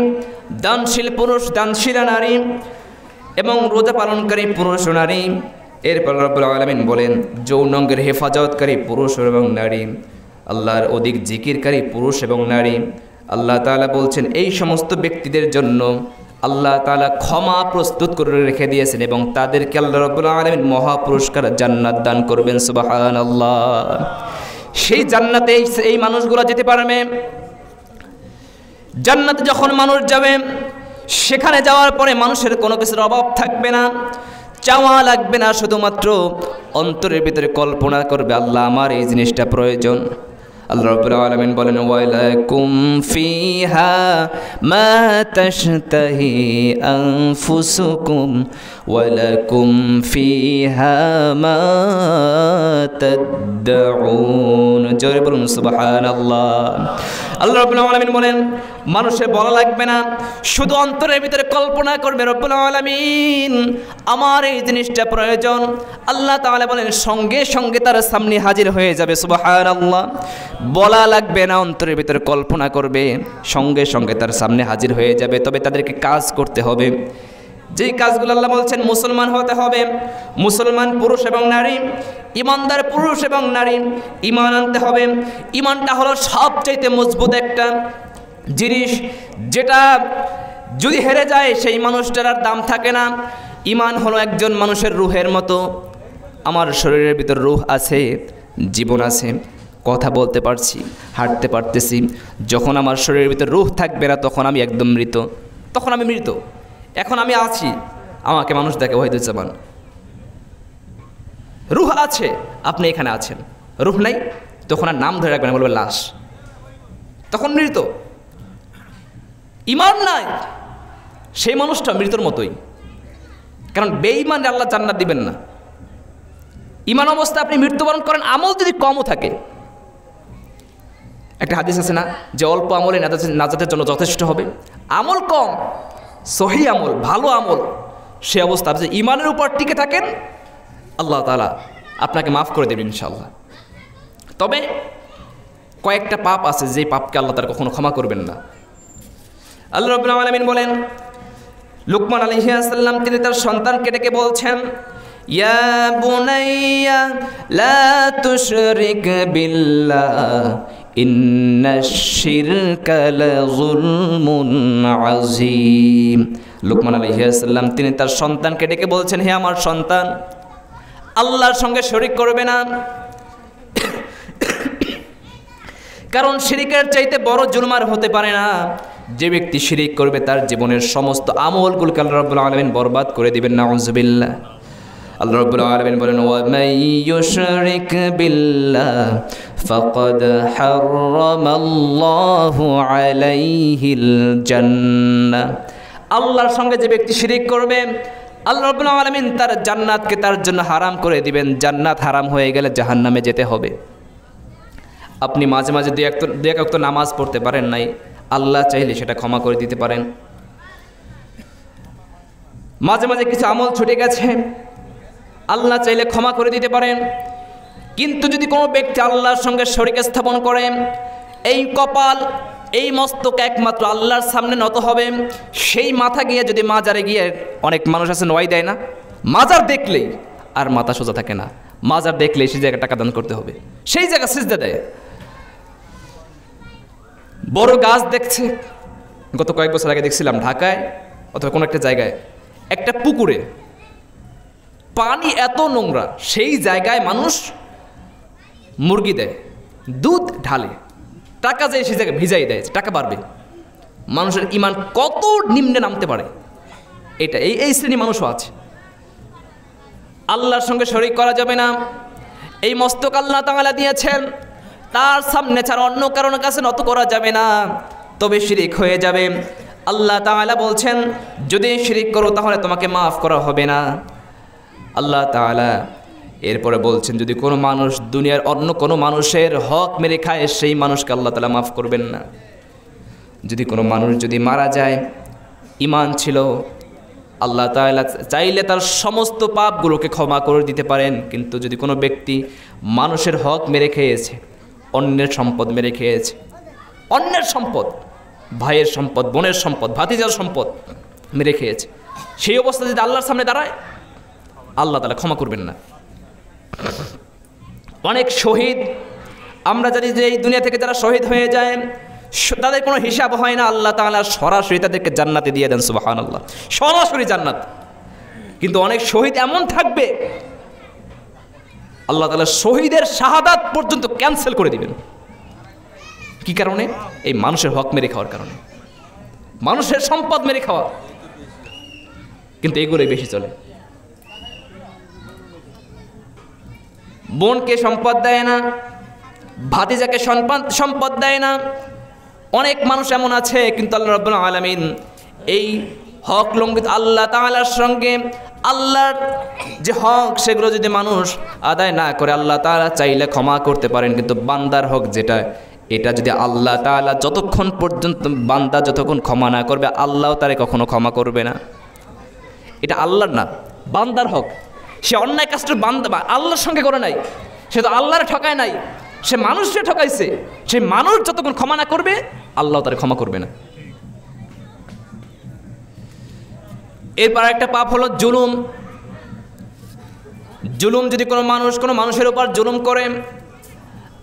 দানশীল পুরুষ দানশীলা নারী এবং রোজা পালনকারী পুরুষ ও নারী। এরপর রব্বুল আলামিন বলেন যৌনাঙ্গের হেফাজতকারী পুরুষ এবং নারী, আল্লাহর অধিক জিকিরকারী পুরুষ এবং নারী। আল্লাহ তাআলা বলছেন এই সমস্ত ব্যক্তিদের জন্য আল্লাহ তাআলা ক্ষমা প্রস্তুত করে রেখে দিয়েছেন এবং তাদেরকে আল্লাহ রাব্বুল আলামিন মহা পুরস্কার জান্নাত দান করবেন। সুবহানাল্লাহ। সেই জান্নাতে এই মানুষগুলো যেতে পারবে। জান্নাতে যখন মানুষ যাবে সেখানে যাওয়ার পরে মানুষের কোনো কিছুর অভাব থাকবে না, চাওয়া লাগবে না, শুধুমাত্র অন্তরের ভিতরে কল্পনা করবে আল্লাহ আমার এই জিনিসটা প্রয়োজন। আল্লাহ রাব্বুল আলামিন বলেন ওয়ালাকুম ফিহা মা তাশতাহি আনফুসুকুম ওয়ালাকুম ফিহা মা তাদউন। জোরে বলুন সুবহানাল্লাহ। আল্লাহ রাব্বুল আলামিন বলেন মানুষের বলা লাগবে না, শুধু অন্তরের ভিতরে কল্পনা করবে রব্বুল আলামিন আমার এই জিনিসটা প্রয়োজন। আল্লাহ তাআলা বলেন সঙ্গে সঙ্গে তার সামনে হাজির হয়ে যাবে। সুবহানাল্লাহ। বলা লাগবে না, অন্তরের ভিতরে কল্পনা করবে, সঙ্গে সঙ্গে তার সামনে হাজির হয়ে যাবে। তবে তাদেরকে কাজ করতে হবে, যেই কাজগুলো আল্লাহ বলছেন মুসলমান হতে হবে। মুসলমান পুরুষ এবং নারী, ইমানদার পুরুষ এবং নারী ইমান আনতে হবে। ইমানটা হলো সবচাইতে মজবুত একটা জিনিস, যেটা যদি হেরে যায় সেই মানুষটার আর দাম থাকে না। ইমান হলো একজন মানুষের রুহের মতো। আমার শরীরের ভিতর রুহ আছে, জীবন আছে, কথা বলতে পারছি, হাঁটতে পারতেছি। যখন আমার শরীরের ভিতর রুহ থাকবে না তখন আমি একদম মৃত, তখন আমি মৃত। এখন আমি আছি, আমাকে মানুষ দেখে ওয়াহিদুজ্জামান, রুহ আছে, আপনি এখানে আছেন, রুহ নাই, তখন আর নাম ধরে রাখবেন না, বলবে লাশ, তখন মৃত। ইমান নাই, সেই মানুষটা মৃতর মতোই, কারণ বেঈমানে আল্লাহ জান্নাত দিবেন না। ইমান অবস্থায় আপনি মৃত্যুবরণ করেন, আমল যদি কমও থাকে। একটা হাদিস আছে না, যে অল্প আমলে নাজাতের জন্য যথেষ্ট হবে। আমল কম, সহি আমল, ভালো আমল, সে অবস্থা আপনি ইমানের উপর টিকে থাকেন, আল্লাহ তাআলা আপনাকে মাফ করে দেবেন ইনশাআল্লাহ। তবে কয়েকটা পাপ আছে যে পাপকে আল্লাহ তাআলা কখনো ক্ষমা করবেন না। আল্লাহ রাব্বুল আলামিন বলেন, লুকমান আলাইহিস সালাম তিনি তার সন্তানকে ডেকে বলছেন, ইয়া বুনাইয়া লা তুশরিক বিল্লাহ ইন্নাশ শিরকা লাযুলমুন আযীম। লুকমান আলাইহিস সালাম তিনি তার সন্তানকে ডেকে বলছেন, হে আমার সন্তান, আল্লাহর সঙ্গে শরীক করবে না, কারণ শিরিকের চাইতে বড় জুলম আর হতে পারে না। যে ব্যক্তি শিরিক করবে তার জীবনের সমস্ত আমলগুলোকে আল্লাহ রাব্বুল আলামিন বরবাদ করে দিবেন, নাউযুবিল্লাহ। আল্লাহ রাব্বুল আলামিন বলেন, ওয়া মান ইউশরিক বিল্লাহ ফাকাদ হারামাল্লাহু আলাইহিল জান্নাহ। আল্লাহর সঙ্গে যে ব্যক্তি শিরিক করবে আল্লাহ রাব্বুল আলামিন তার জান্নাতকে তার জন্য হারাম করে দিবেন। জান্নাত হারাম হয়ে গেলে জাহান্নামে যেতে হবে। আপনি মাঝে মাঝে দুই এক ওয়াক্ত নামাজ পড়তে পারেন নাই, আল্লাহ চাইলে সেটা ক্ষমা করে দিতে পারেন। মাঝে মাঝে কিছু আমল ছুটে গেছে, আল্লাহ চাইলে ক্ষমা করে দিতে পারেন। কিন্তু যদি কোনো ব্যক্তি আল্লাহর সঙ্গে শরীক স্থাপন করে, এই কপাল এই মস্তক একমাত্র আল্লাহর সামনে নত হবে। সেই মাথা গিয়ে যদি মাজারে গিয়ে, অনেক মানুষ আছে নোয়াই দেয় না, মাজার দেখলেই আর মাথা সোজা থাকে না, মাজার দেখলেই সেই জায়গায় টাকা দান করতে হবে, সেই জায়গা সিজদা দেয়। বড় গাছ দেখছে, গত কয়েক বছর আগে দেখছিলাম ঢাকায় অথবা কোনো একটা জায়গায়, একটা পুকুরে পানি এত নোংরা, সেই জায়গায় মানুষ মুরগি দেয়, দুধ ঢালে, টাকা যায় সেই জায়গায় ভিজাই দেয়, টাকা বাড়বে। মানুষের ইমান কত নিম্নে নামতে পারে, এটা এই শ্রেণী মানুষও আছে। আল্লাহর সঙ্গে শরীক করা যাবে না। এই মস্তক আল্লাহ তাআলা দিয়েছেন, তার সামনে ছাড়া অন্য কারোর কাছে নত করা যাবে না, তবে শিরিক হয়ে যাবে। আল্লাহ তাআলা বলছেন, যদি শিরিক করো তাহলে তোমাকে মাফ করা হবে না। আল্লাহ তাআলা এরপরে বলছেন, যদি কোনো মানুষ দুনিয়ার অন্য কোনো মানুষের হক মেরে খায়, সেই মানুষকে আল্লাহ তাআলা মাফ করবেন না। যদি কোনো মানুষ যদি মারা যায়, ঈমান ছিল, আল্লাহ তাআলা চাইলে তার সমস্ত পাপগুলোকে ক্ষমা করে দিতে পারেন। কিন্তু যদি কোনো ব্যক্তি মানুষের হক মেরে খেয়েছে, অন্যের সম্পদ মেরে খেয়েছে, অন্যের সম্পদ, ভাইয়ের সম্পদ, বোনের সম্পদ, ভাতিজার সম্পদ মেরে খেয়েছে, সেই অবস্থা যদি আল্লাহর সামনে দাঁড়ায়, আল্লাহ তাআলা ক্ষমা করবেন না। অনেক শহীদ আমরা জানি যে এই দুনিয়া থেকে যারা শহীদ হয়ে যায় তাদের কোনো হিসাব হয় না, আল্লাহ তাআলা সরাসরি তাদেরকে জান্নাতে দিয়ে দেন, সুবহানাল্লাহ, সরাসরি জান্নাত। কিন্তু অনেক শহীদ এমন থাকবে আল্লাহ তাআলা শহীদের শাহাদাত পর্যন্ত ক্যান্সেল করে দিবেন। কি কারণে? এই মানুষের হক মেরে খাওয়ার কারণে, মানুষের সম্পদ মেরে খাওয়া। কিন্তু এগুলোই বেশি চলে। বোনকে সম্পদ দেয় না, ভাতিজাকে সম্পদ দেয় না। অনেক মানুষ এমন আছে, কিন্তু আল্লাহ রাব্বুল আলামিন এই হক লঙ্ঘিত আল্লাহ তাআলার সঙ্গে আল্লাহর যে হক সেগুলো যদি মানুষ আদায় না করে, আল্লাহ তাআলা চাইলে ক্ষমা করতে পারেন। কিন্তু বান্দার হক যেটা, এটা যদি আল্লাহ তাআলা যতক্ষণ পর্যন্ত বান্দা যতক্ষণ ক্ষমা না করবে, আল্লাহ তারে কখনো ক্ষমা করবে না। এটা আল্লাহর না, বান্দার হক। সে অন্যায় কাজটা বান্দা আল্লাহর সঙ্গে করে নাই, সে তো আল্লাহর ঠকায় নাই, সে মানুষকে ঠকাইছে, সে মানুষ যতক্ষণ ক্ষমা না করবে আল্লাহ তার ক্ষমা করবে না। এরপর একটা পাপ হলো জুলুম। জুলুম যদি কোনো মানুষের উপর জুলুম করে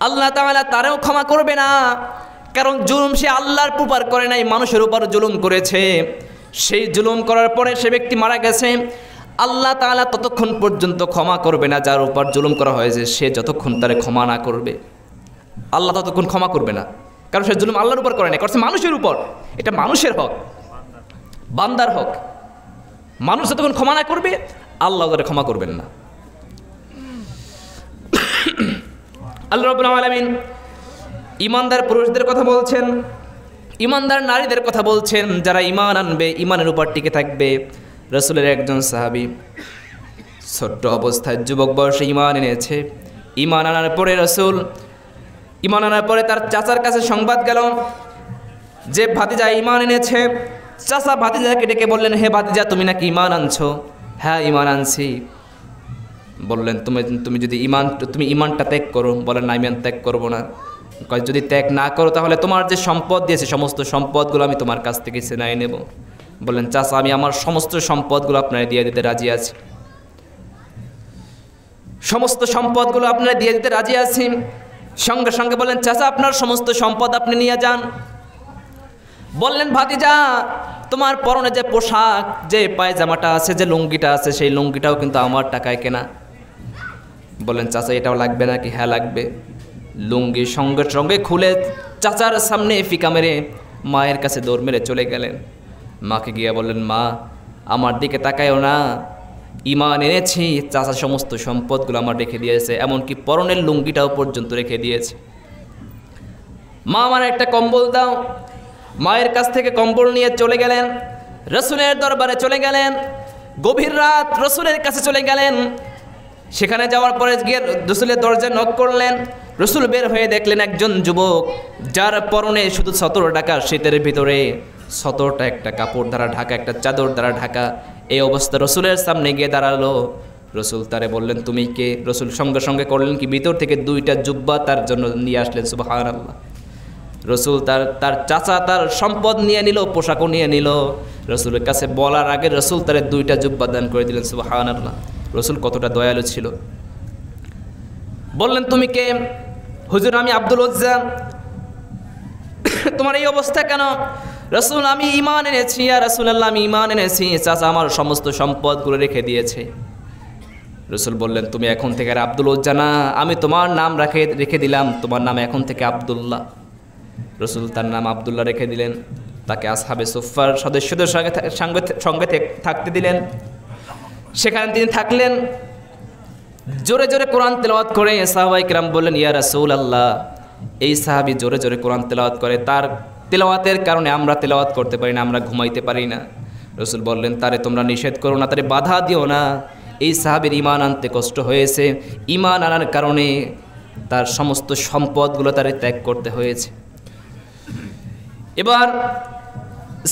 আল্লাহ তাআলা তারেও ক্ষমা করবে না, কারণ জুলুম সে আল্লাহর উপর করে নাই, মানুষের উপর জুলুম করেছে। সেই জুলুম করার পরে সে ব্যক্তি মারা গেছে, আল্লাহ তাআলা ততক্ষণ পর্যন্ত ক্ষমা করবে না যার উপর জুলুম করা হয়েছে। সে যতক্ষণ তারে ক্ষমা না করবে আল্লাহ ততক্ষণ ক্ষমা করবে না, কারণ সে জুলুম আল্লাহর উপর করে না, করছে মানুষের উপর। এটা মানুষের হক, বান্দার হক। মানুষ যতক্ষণ ক্ষমা না করবে আল্লাহ তারে ক্ষমা করবেন না। আল্লাহ রাব্বুল আলামিন ঈমানদার পুরুষদের কথা বলছেন, ঈমানদার নারীদের কথা বলছেন, যারা ঈমান আনবে, ঈমানের উপর টিকে থাকবে। রাসূলের একজন সাহাবী ছোট্ট অবস্থায় যুবক বয়সে ঈমান এনেছে। ঈমান আনার পরে ঈমান আনার পরে তার চাচার কাছে সংবাদ গেল যে ভাতিজা ঈমান এনেছে। চাচা ভাতিজাকে ডেকে বললেন, হে ভাতিজা, তুমি নাকি ঈমান আনছো? হ্যাঁ, ঈমান আনছি। বললেন, তুমি যদি তুমি ঈমানটা ত্যাগ করো। বলেন, না, ঈমান ত্যাগ করবো না। যদি ত্যাগ না করো তাহলে তোমার যে সম্পদ দিয়েছে সমস্ত সম্পদগুলো আমি তোমার কাছ থেকে ছিনিয়ে নেব। বললেন, চাচা, আমি আমার সমস্ত সম্পদগুলো আপনার দিয়ে দিতে রাজি আছি, সমস্ত সম্পদগুলো আপনার দিয়ে দিতে রাজি আছি। সঙ্গে সঙ্গে বললেন, চাচা, আপনার সমস্ত সম্পদ আপনি নিয়ে যান। বললেন, ভাতিজা, তোমার পরনে যে পোশাক, যে পায়জামাটা আছে, যে লুঙ্গিটা আছে, সেই লুঙ্গিটাও কিন্তু আমার টাকায় কেনা। বললেন, চাচা, এটাও লাগবে নাকি? হ্যাঁ, লাগবে। লুঙ্গি সঙ্গে সঙ্গে খুলে চাচার সামনে ফিকা মেরে মায়ের কাছে দৌড় মেরে চলে গেলেন। মাকে গিয়ে বললেন, মা, আমার দিকে তাকায়ও না, ঈমান এনেছি, চাচা সমস্ত সম্পদগুলো আমার রেখে দিয়েছে, এমনকি পরনের লুঙ্গিটাও পর্যন্ত রেখে দিয়েছে। মা, আমার একটা কম্বল দাও। মায়ের কাছ থেকে কম্বল নিয়ে চলে গেলেন, রাসূলের দরবারে চলে গেলেন। গভীর রাত রাসূলের কাছে চলে গেলেন। সেখানে যাওয়ার পরে গিয়ে রাসূলের দরজায় নক করলেন। রাসূল বের হয়ে দেখলেন একজন যুবক, যার পরনে শুধু 17 টাকা, শীতের ভিতরে 17টা একটা কাপড় দ্বারা ঢাকা, একটা চাদর দ্বারা ঢাকা। এই অবস্থা রাসূলের সামনে গিয়ে দাঁড়ালো। রাসূল তারে বললেন, তুমি কে? রাসূল সঙ্গে সঙ্গে করলেন কি, ভিতর থেকে 2টা জুব্বা তার জন্য নিয়ে আসলেন। সুবহানাল্লাহ। রাসূল তার চাচা তার সম্পদ নিয়ে নিল, পোশাকও নিয়ে নিল। রাসূলের কাছে বলার আগে রাসূল তারে 2টা জুব্বা দান করে দিলেন। সুবহানাল্লাহ। রাসূল কতটা দয়ালু ছিল। বললেন, তুমি কে? হুজুর, আমি আব্দুল উজ্জা। তোমার এই অবস্থা কেন? রাসূল, আমি ঈমান এনেছি। ইয়া রাসূলুল্লাহ, আমি ঈমান এনেছি, চাচা আমার সমস্ত সম্পদগুলো রেখে দিয়েছে। রাসূল বললেন, তুমি এখন থেকে আর আব্দুল উজ্জা না, আমি তোমার নাম রেখে দিলাম, তোমার নাম এখন থেকে আব্দুল্লাহ। রাসূল তার নাম আব্দুল্লাহ রেখে দিলেন। তাকে আসহাবে সুফফার সদস্যদের সঙ্গে থাকতে দিলেন। সেখানে তিনি থাকলেন। জোরে জোরে কোরআন তেলাওয়াত করে সাহাবায়ে কেরাম বললেন, ইয়া রাসূলুল্লাহ, এই সাহাবী জোরে জোরে কোরআন তেলাওয়াত করে, তার তেলাওয়াতের কারণে আমরা তেলাওয়াত করতে পারি না, আমরা ঘুমাইতে পারি না। রাসূল বললেন, তারে তোমরা নিষেধ করো না, তারে বাধা দিও না। এই সাহাবীর ঈমান আনতে কষ্ট হয়েছে, ঈমান আনার কারণে তার সমস্ত সম্পদগুলো তারে ত্যাগ করতে হয়েছে। এবার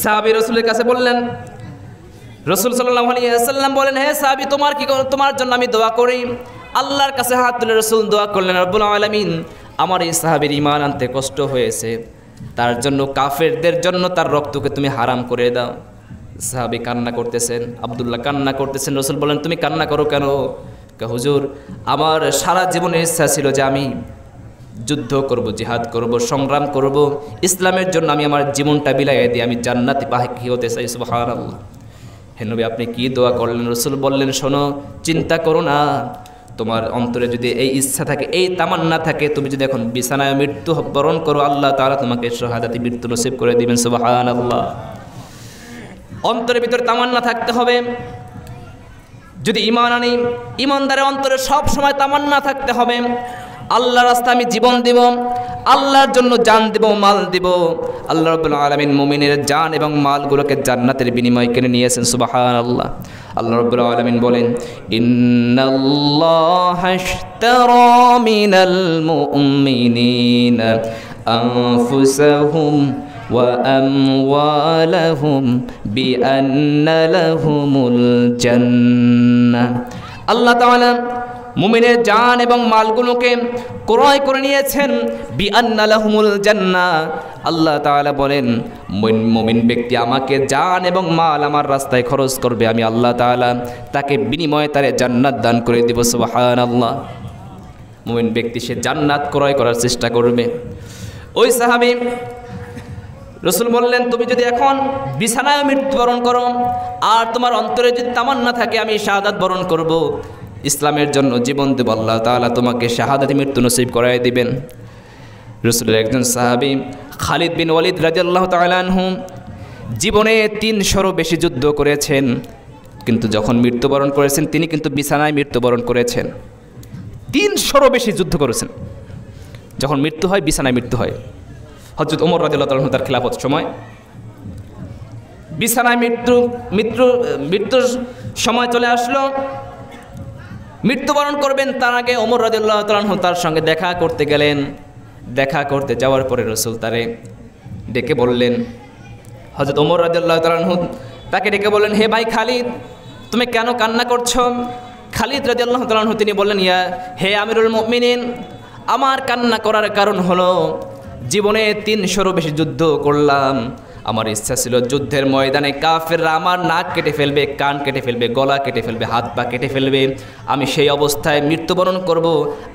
সাহাবী রাসূলের কাছে বললেন, রাসূল সাল্লাল্লাহু আলাইহি ওয়াসাল্লাম বলেন, হে সাহাবী, তোমার জন্য আমি দোয়া করি। আল্লাহর কাছে হাত তুলে রাসূল দোয়া করলেন, রব্বুল আলামিন, আমার এই সাহাবীর ঈমান আনতে কষ্ট হয়েছে, তার জন্য কাফেরদের জন্য তার রক্তকে তুমি হারাম করে দাও। সাহাবী কান্না করতেছেন, আব্দুল্লাহ কান্না করতেছেন। রাসূল বলেন, তুমি কান্না করো কেন? হুজুর, আমার সারা জীবনের ইচ্ছা ছিল যে আমি যুদ্ধ করব, জিহাদ করব, সংগ্রাম করব, ইসলামের জন্য আমি আমার জীবনটা বিলাইয়ে দিয়ে আমি জান্নাতি পাখি হতে চাই। সুবহানাল্লাহ। হে নবী, আপনি কি দোয়া করলেন? রাসূল বললেন, শোনো, চিন্তা করো না, তোমার অন্তরে যদি এই ইচ্ছা থাকে, এই তামান্না থাকে, তুমি যদি এখন বিছানায় মৃত্যু বরণ করো, আল্লাহ তাআলা তোমাকে শাহাদাতি মৃত্যু নসিব করে দিবেন। সুবহানাল্লাহ। অন্তরের ভিতরে তামান্না থাকতে হবে। যদি ঈমান আনি, ঈমানদারের অন্তরে সব সময় তামান্না থাকতে হবে, আল্লাহর রাস্তায় আমি জীবন দিব, আল্লাহর জন্য জান দেব, মাল দিব। আল্লাহ রাব্বুল আলামিন মুমিনের জান এবং মালগুলোকে জান্নাতের বিনিময়ে কিনে নিয়েছেন। সুবহানাল্লাহ। আল্লাহ রাব্বুল আলামিন বলেন, ইন্নাল্লাহা ইশতারা মিনাল মুমিনিনা আনফুসাহুম ওয়া আমওয়ালাহুম বিআন্না লাহুমুল জান্নাহ। আল্লাহ তাআলা মুমিনের জান এবং মালগুলোকে ক্রয় করে নিয়েছেন বিআন্না লাহুমুল জান্নাহ। আল্লাহ তাআলা বলেন মুমিন ব্যক্তি আমাকে জান এবং মাল আমার রাস্তায় খরচ করবে, আমি আল্লাহ তাআলা তাকে বিনিময়ে তারে জান্নাত দান করে দেব। সুবহানাল্লাহ। মুমিন ব্যক্তি সে জান্নাত ক্রয় করার চেষ্টা করবে। ওই সাহাবী রাসূল বললেন তুমি যদি এখন বিছানায় মৃত্যুবরণ করো আর তোমার অন্তরে যদি তামান্না থাকে আমি শাহাদাত বরণ করব, ইসলামের জন্য জীবন দেব, আল্লাহ তাআলা তোমাকে শাহাদাতে মৃত্যু নসিব করায় দিবেন। রাসূলের একজন সাহাবী খালিদ বিন ওয়ালিদ রাদিয়াল্লাহু তাআলা আনহু জীবনে 300-ও বেশি যুদ্ধ করেছেন, কিন্তু যখন মৃত্যুবরণ করেছেন তিনি কিন্তু বিছানায় মৃত্যুবরণ করেছেন। 300-ও বেশি যুদ্ধ করেছেন, যখন মৃত্যু হয় বিছানায় মৃত্যু হয়। হযরত ওমর রাদিয়াল্লাহু তাআলা তার খিলাফত সময় বিছানায় মৃত্যুর সময় চলে আসলো, মৃত্যুবরণ করবেন, তার আগে ওমর রাদিয়াল্লাহু তাআলা তার সঙ্গে দেখা করতে গেলেন। দেখা করতে যাওয়ার পরে রাসূল তারে ডেকে বললেন, হযরত ওমর রাদিয়াল্লাহু তাআলা তাকে ডেকে বললেন, হে ভাই খালিদ তুমি কেন কান্না করছো? খালিদ রাদিয়াল্লাহু তাআলা তিনি বললেন, হে আমিরুল মুমিনিন, আমার কান্না করার কারণ হলো জীবনে 300-ও বেশি যুদ্ধ করলাম, আমার ইচ্ছা ছিল যুদ্ধের ময়দানে কাফেররা আমার নাক কেটে ফেলবে, কান কেটে ফেলবে, গলা কেটে ফেলবে, হাত পা কেটে ফেলবে, আমি সেই অবস্থায় মৃত্যুবরণ করব,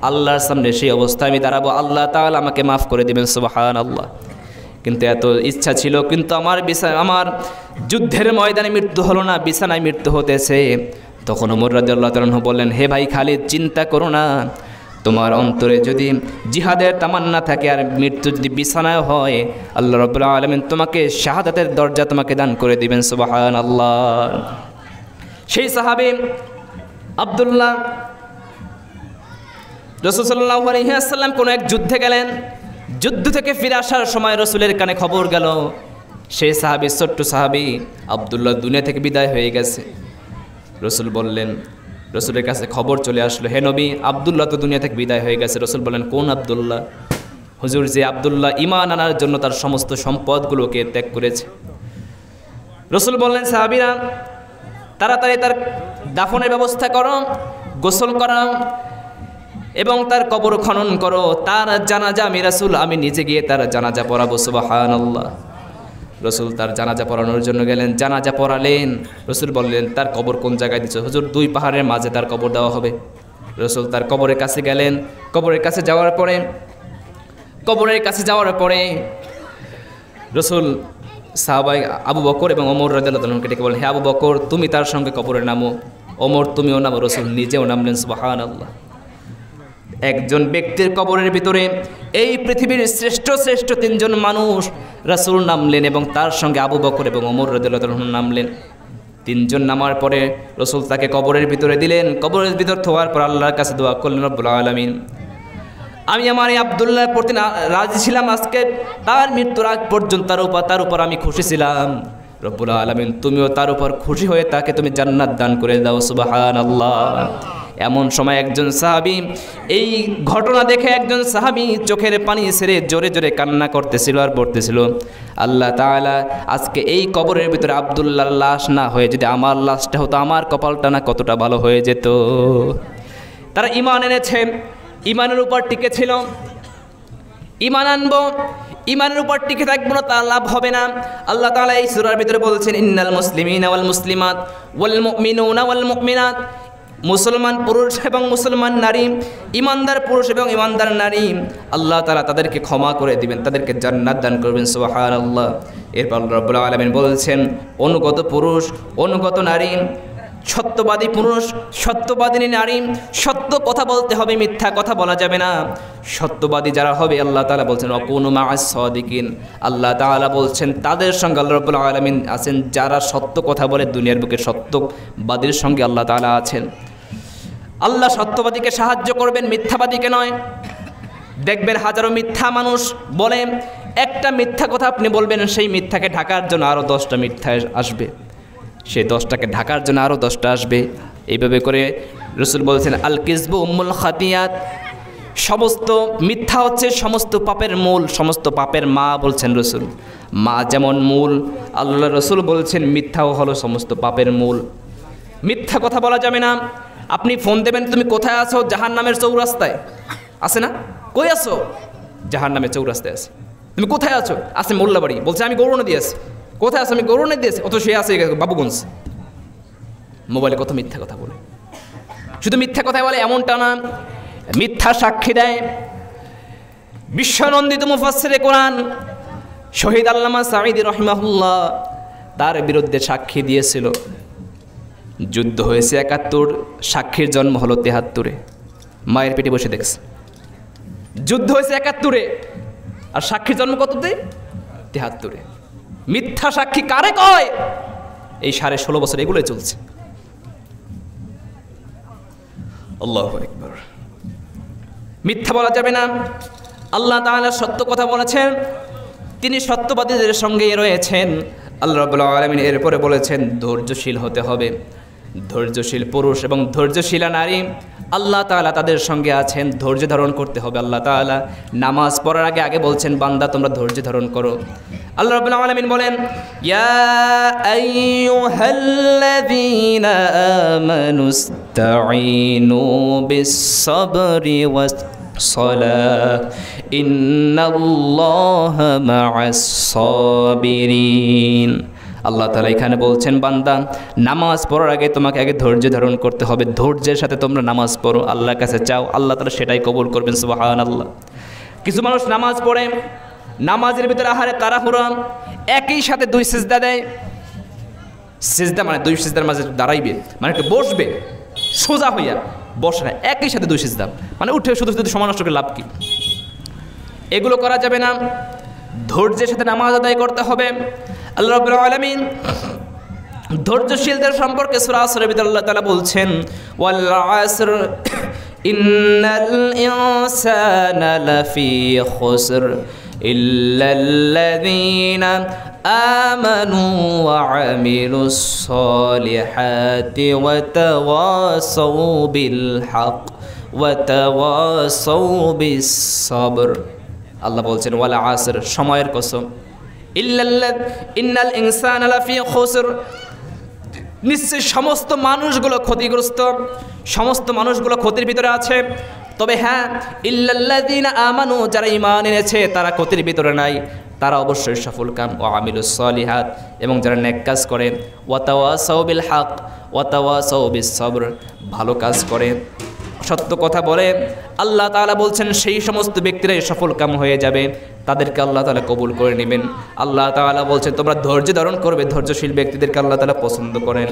আল্লাহর সামনে সেই অবস্থায় আমি দাঁড়াবো, আল্লাহ তাআলা আমাকে মাফ করে দেবেন। সুবহানাল্লাহ। কিন্তু এত ইচ্ছা ছিল, কিন্তু আমার যুদ্ধের ময়দানে মৃত্যু হলো না, বিছানায় মৃত্যু হতেছে। তখন ওমর রাদিয়াল্লাহু তাআলা বললেন, হে ভাই খালিদ চিন্তা করো না, তোমার অন্তরে যদি জিহাদের তামান্না থাকে আর মৃত্যু যদি বিছানায় হয়, আল্লাহ রাব্বুল আলামিন তোমাকে শাহাদাতের দরজা তোমাকে দান করে দিবেন। সুবহানাল্লাহ। সেই সাহাবী আব্দুল্লাহ, রাসূল সাল্লাল্লাহু আলাইহি ওয়াসাল্লাম কোন এক যুদ্ধে গেলেন, যুদ্ধ থেকে ফিরে আসার সময় রাসূলের কানে খবর গেল সেই সাহাবী, ছোট্ট সাহাবী আব্দুল্লাহ দুনিয়া থেকে বিদায় হয়ে গেছে। রাসূল বললেন, রাসূলের কাছে খবর চলে আসলো, হে নবী আব্দুল্লাহ তো দুনিয়া থেকে বিদায় হয়ে গেছে। রাসূল বললেন, কোন আব্দুল্লাহ? হুজুর, যে আব্দুল্লাহ ঈমান আনার জন্য তার সমস্ত সম্পদগুলোকে ত্যাগ করেছে। রাসূল বললেন, সাহাবীরা তাড়াতাড়ি তার দাফনের ব্যবস্থা করো, গোসল করাও এবং তার কবর খনন করো, তার জানাজা আমি রাসূল আমি নিজে গিয়ে তার জানাজা পড়াবো। সুবহানাল্লাহ। রাসূল তার জানাজা পড়ানোর জন্য গেলেন, জানাজা পড়ালেন। রাসূল বললেন, তার কবর কোন জায়গায় দিচ্ছ? হুজুর, 2 পাহাড়ের মাঝে তার কবর দেওয়া হবে। রাসূল তার কবরের কাছে গেলেন। কবরের কাছে যাওয়ার পরে রাসূল সাহাবায়ে আবু বকর এবং ওমর রাদিয়াল্লাহু তাআলাকে ডেকে বললেন, হে আবু বকর তুমি তার সঙ্গে কবরে নামো, ওমর তুমিও নামো। রাসূল নিজেও নামলেন। সুবহানাল্লাহ। একজন ব্যক্তির কবরের ভিতরে এই পৃথিবীর শ্রেষ্ঠ 3জন মানুষ রাসূল নামলেন এবং তার সঙ্গে আবু বকর এবং ওমর রাদিয়াল্লাহু তাআলা নামলেন। 3জন নামার পরে রাসূল তাকে কবরের ভিতরে দিলেন। কবরের ভিতর থোয়ার পর আল্লাহর কাছে দোয়া করলেন, রব্বুল আলামিন আমি আমার এই আব্দুল্লাহর প্রতি রাজি ছিলাম, আজকে তার মৃত্যুর আগ পর্যন্ত তার উপর আমি খুশি ছিলাম, রব্বুল আলামিন তুমিও তার উপর খুশি হয়ে তাকে তুমি জান্নাত দান করে দাও। সুবহানাল্লাহ। এমন সময় একজন সাহাবী, এই ঘটনা দেখে একজন সাহাবী চোখের পানি ছেড়ে জোরে জোরে কান্না করতেছিল আর পড়তেছিল, আল্লাহ তাআলা আজকে এই কবরের ভিতরে আব্দুল্লাহর লাশ না হয়ে যদি আমার লাশটা হতো, আমার কপালটা না কতটা ভালো হয়ে যেত। তারা ঈমান এনেছে, ঈমানের উপর টিকে ছিল। ঈমান আনবো, ঈমানের উপর টিকে থাকবো না, তার লাভ হবে না। আল্লাহ তাআলা এই সূরার ভিতরে বলছেন, ইন্নাল মুসলিমিনা ওয়াল মুসলিমাত ওয়াল মুমিনুনা ওয়াল মুমিনাত, মুসলমান পুরুষ এবং মুসলমান নারী, ইমানদার পুরুষ এবং ইমানদার নারী, আল্লাহ তাআলা তাদেরকে ক্ষমা করে দিবেন, তাদেরকে জান্নাত দান করবেন। সুবহানাল্লাহ। এরপর আল্লাহ রাব্বুল আলামিন বলছেন, অনুগত পুরুষ, অনুগত নারী, সত্যবাদী পুরুষ, সত্যবাদিনী নারী, সত্য কথা বলতে হবে, মিথ্যা কথা বলা যাবে না। সত্যবাদী যারা হবে আল্লাহ তাআলা বলছেন ওয়াকুনু মা'আস সাদিকিন, আল্লাহ তাআলা বলছেন তাদের সঙ্গে আল্লাহ রাব্বুল আলামিন আছেন যারা সত্য কথা বলে। দুনিয়ার বুকে সত্যবাদীর সঙ্গে আল্লাহ তাআলা আছেন। আল্লাহ সত্যবাদীকে সাহায্য করবেন, মিথ্যাবাদীকে নয়। দেখবেন হাজারো মিথ্যা মানুষ বলে, একটা মিথ্যা কথা আপনি বলবেন, সেই মিথ্যাকে ঢাকার জন্য আরও 10টা মিথ্যা আসবে, সেই 10টাকে ঢাকার জন্য আরও 10টা আসবে। এইভাবে করে রাসূল বলছেন, আল কিযবু উম্মুল খাতিয়াত, সমস্ত মিথ্যা হচ্ছে সমস্ত পাপের মূল, সমস্ত পাপের মা বলছেন রাসূল। মা যেমন মূল, আল্লাহ রাসূল বলছেন মিথ্যাও হলো সমস্ত পাপের মূল। মিথ্যা কথা বলা যাবে না। আপনি ফোন দেবেন, তুমি কোথায় আছো? জাহান্নামের চৌরাস্তায়। আছে না? কই আছো? জাহান্নামের চৌরাস্তায় আছে। তুমি কোথায় আছো? আছে মোল্লাবাড়ি। বলছে আমি গৌরনদী আছি। কোথায় আছো? আমি গৌরনদী আছি। অত সে আছে বাবুগঞ্জ। মোবাইলে কত মিথ্যা কথা বলে। শুধু মিথ্যা কথা বলে এমনটা না, মিথ্যা সাক্ষী দেয়। বিশ্বনন্দিত মুফাসসিরে কোরআন শহীদ আল্লামা সাঈদী রাহিমাহুল্লাহ তার বিরুদ্ধে সাক্ষী দিয়েছিল। যুদ্ধ হয়েছে ৭১, সাক্ষীর জন্ম হলো ৭৩-এ, মায়ের পেটে বসে দেখছে। যুদ্ধ হয়েছে ৭১-এ, আর সাক্ষীর জন্ম কততে? ৭৩-এ। মিথ্যা সাক্ষী কারে কয়? এই 16.5 বছর এগুলোই চলছে। আল্লাহু আকবার। মিথ্যা বলা যাবে না। আল্লাহ তাআলা সত্য কথা বলেছেন, তিনি সত্যবাদীদের সঙ্গে রয়েছেন। আল্লাহ রাব্বুল আলামিন এরপরে বলেছেন ধৈর্যশীল হতে হবে। ধৈর্যশীল পুরুষ এবং ধৈর্যশীলা নারী আল্লাহ তাআলা তাদের সঙ্গে আছেন। ধৈর্য ধারণ করতে হবে। আল্লাহ তাআলা নামাজ পড়ার আগে বলছেন বান্দা তোমরা ধৈর্য ধারণ করো। আল্লাহ রাব্বুল আলামিন বলেন ইয়া আইয়ুহাল্লাযীনা আমানুস্তাঈনু বিস-সাবরি ওয়াস-সালাহ ইন্নাল্লাহা মা'আস-সাবিরিন। আল্লাহ তাআলা এখানে বলছেন বান্দা নামাজ পড়ার আগে তোমাকে আগে ধৈর্য ধারণ করতে হবে। ধৈর্যের সাথে তোমরা নামাজ পড়ো, আল্লাহর কাছে চাও, আল্লাহ তাআলা সেটাই কবুল করবেন। সুবহানাল্লাহ। কিছু মানুষ নামাজ পড়ে, নামাজের ভিতরে আহারে তাড়াহুড়া, একই সাথে 2 সিজদা দেয়। সিজদা মানে 2 সিজদার মাঝে দাঁড়াইবে, মানে একটু বসবে, সোজা হইয়া বসে না, একই সাথে 2 সিজদা, মানে উঠে শুধু শুধু সময় নষ্ট করে লাভ কি? এগুলো করা যাবে না। ধৈর্যের সাথে নামাজ আদায় করতে হবে। আল্লাহ রাব্বুল আলামিন ধৈর্যশীলদের সম্পর্কে সূরা আসরের ভিতরে আল্লাহ তাআলা বলছেন ওয়াল আসর ইন্নাল ইনসানা লাফি খুসর ইল্লাল্লাযীনা আমানু ওয়া আমিলুস সলিহাতি ওয়া তাওয়াসাউ বিল হক ওয়া তাওয়াসাউ বিস সবর। আল্লাহ বলছেন ওয়াল আসর, সময়ের কসম, ইন্নাল ইনসানা লাফি খুসর, নিশ্চয় সমস্ত মানুষগুলো ক্ষতিগ্রস্ত, সমস্ত মানুষগুলো ক্ষতির ভিতরে আছে। তবে হ্যাঁ ইল্লাল্লাযীনা আমানু, যারা ঈমান এনেছে তারা ক্ষতির ভিতরে নাই, তারা অবশ্যই সফল কাম। ও আমিলুস সলিহাত, এবং যারা নেক কাজ করে, ওয়া তাওয়াসাউ বিল হক ওয়া তাওয়াসাউ বিস সবর, ভালো কাজ করে, সত্য কথা বলে। আল্লাহ তাআলা বলছেন সেই সমস্ত ব্যক্তিরাই সফল কাম হয়ে যাবে, তাদেরকে আল্লাহ তাআলা কবুল করে নেবেন। আল্লাহ তাআলা বলছেন তোমরা ধৈর্য ধারণ করবে, ধৈর্যশীল ব্যক্তিদেরকে আল্লাহ তাআলা পছন্দ করেন।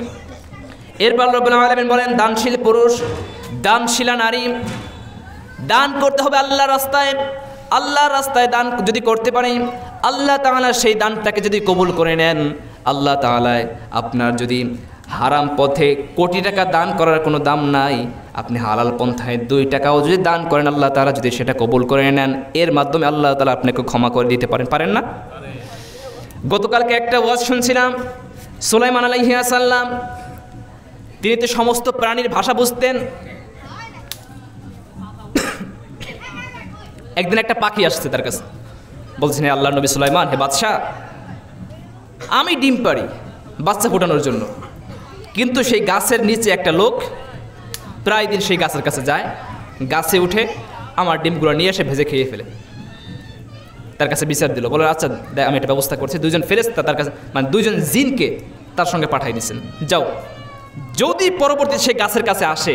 এরপর রব্বুল আলামিন বলেন দানশীল পুরুষ, দানশীলা নারী, দান করতে হবে আল্লাহর রাস্তায়। আল্লাহর রাস্তায় দান যদি করতে পারি, আল্লাহ তাআলা সেই দানটাকে যদি কবুল করে নেন, আল্লাহ তাআলা আপনার যদি হারাম পথে কোটি টাকা দান করার কোনো দাম নাই, আপনি হালাল পন্থায় 2 টাকাও যদি দান করেন, আল্লাহ তাআলা যদি সেটা কবুল করে নেন, এর মাধ্যমে আল্লাহ তাআলা আপনাকে ক্ষমা করে দিতে পারেন না? গতকালকে একটা ওয়াজ শুনছিলাম, সুলাইমান আলাইহিস সালাম, তিনি তো সমস্ত প্রাণীর ভাষা বুঝতেন। একদিন একটা পাখি আসছে তার কাছে, বলছেন হে আল্লাহর নবী সুলাইমান, হে বাদশাহ, আমি ডিম পারি বাচ্চা ফোটানোর জন্য, কিন্তু সেই গাছের নিচে একটা লোক প্রায় দিন সেই গাছের কাছে যায়, গাছে উঠে আমার ডিমগুলো নিয়ে এসে ভেজে খেয়ে ফেলে। তার কাছে বিচার দিল, বলে আচ্ছা আমি একটা ব্যবস্থা করছি, 2 জন ফেরেশতা তার কাছে, মানে 2 জন জিনকে তার সঙ্গে পাঠিয়ে দিয়েছেন, যাও যদি পরবর্তী সেই গাছের কাছে আসে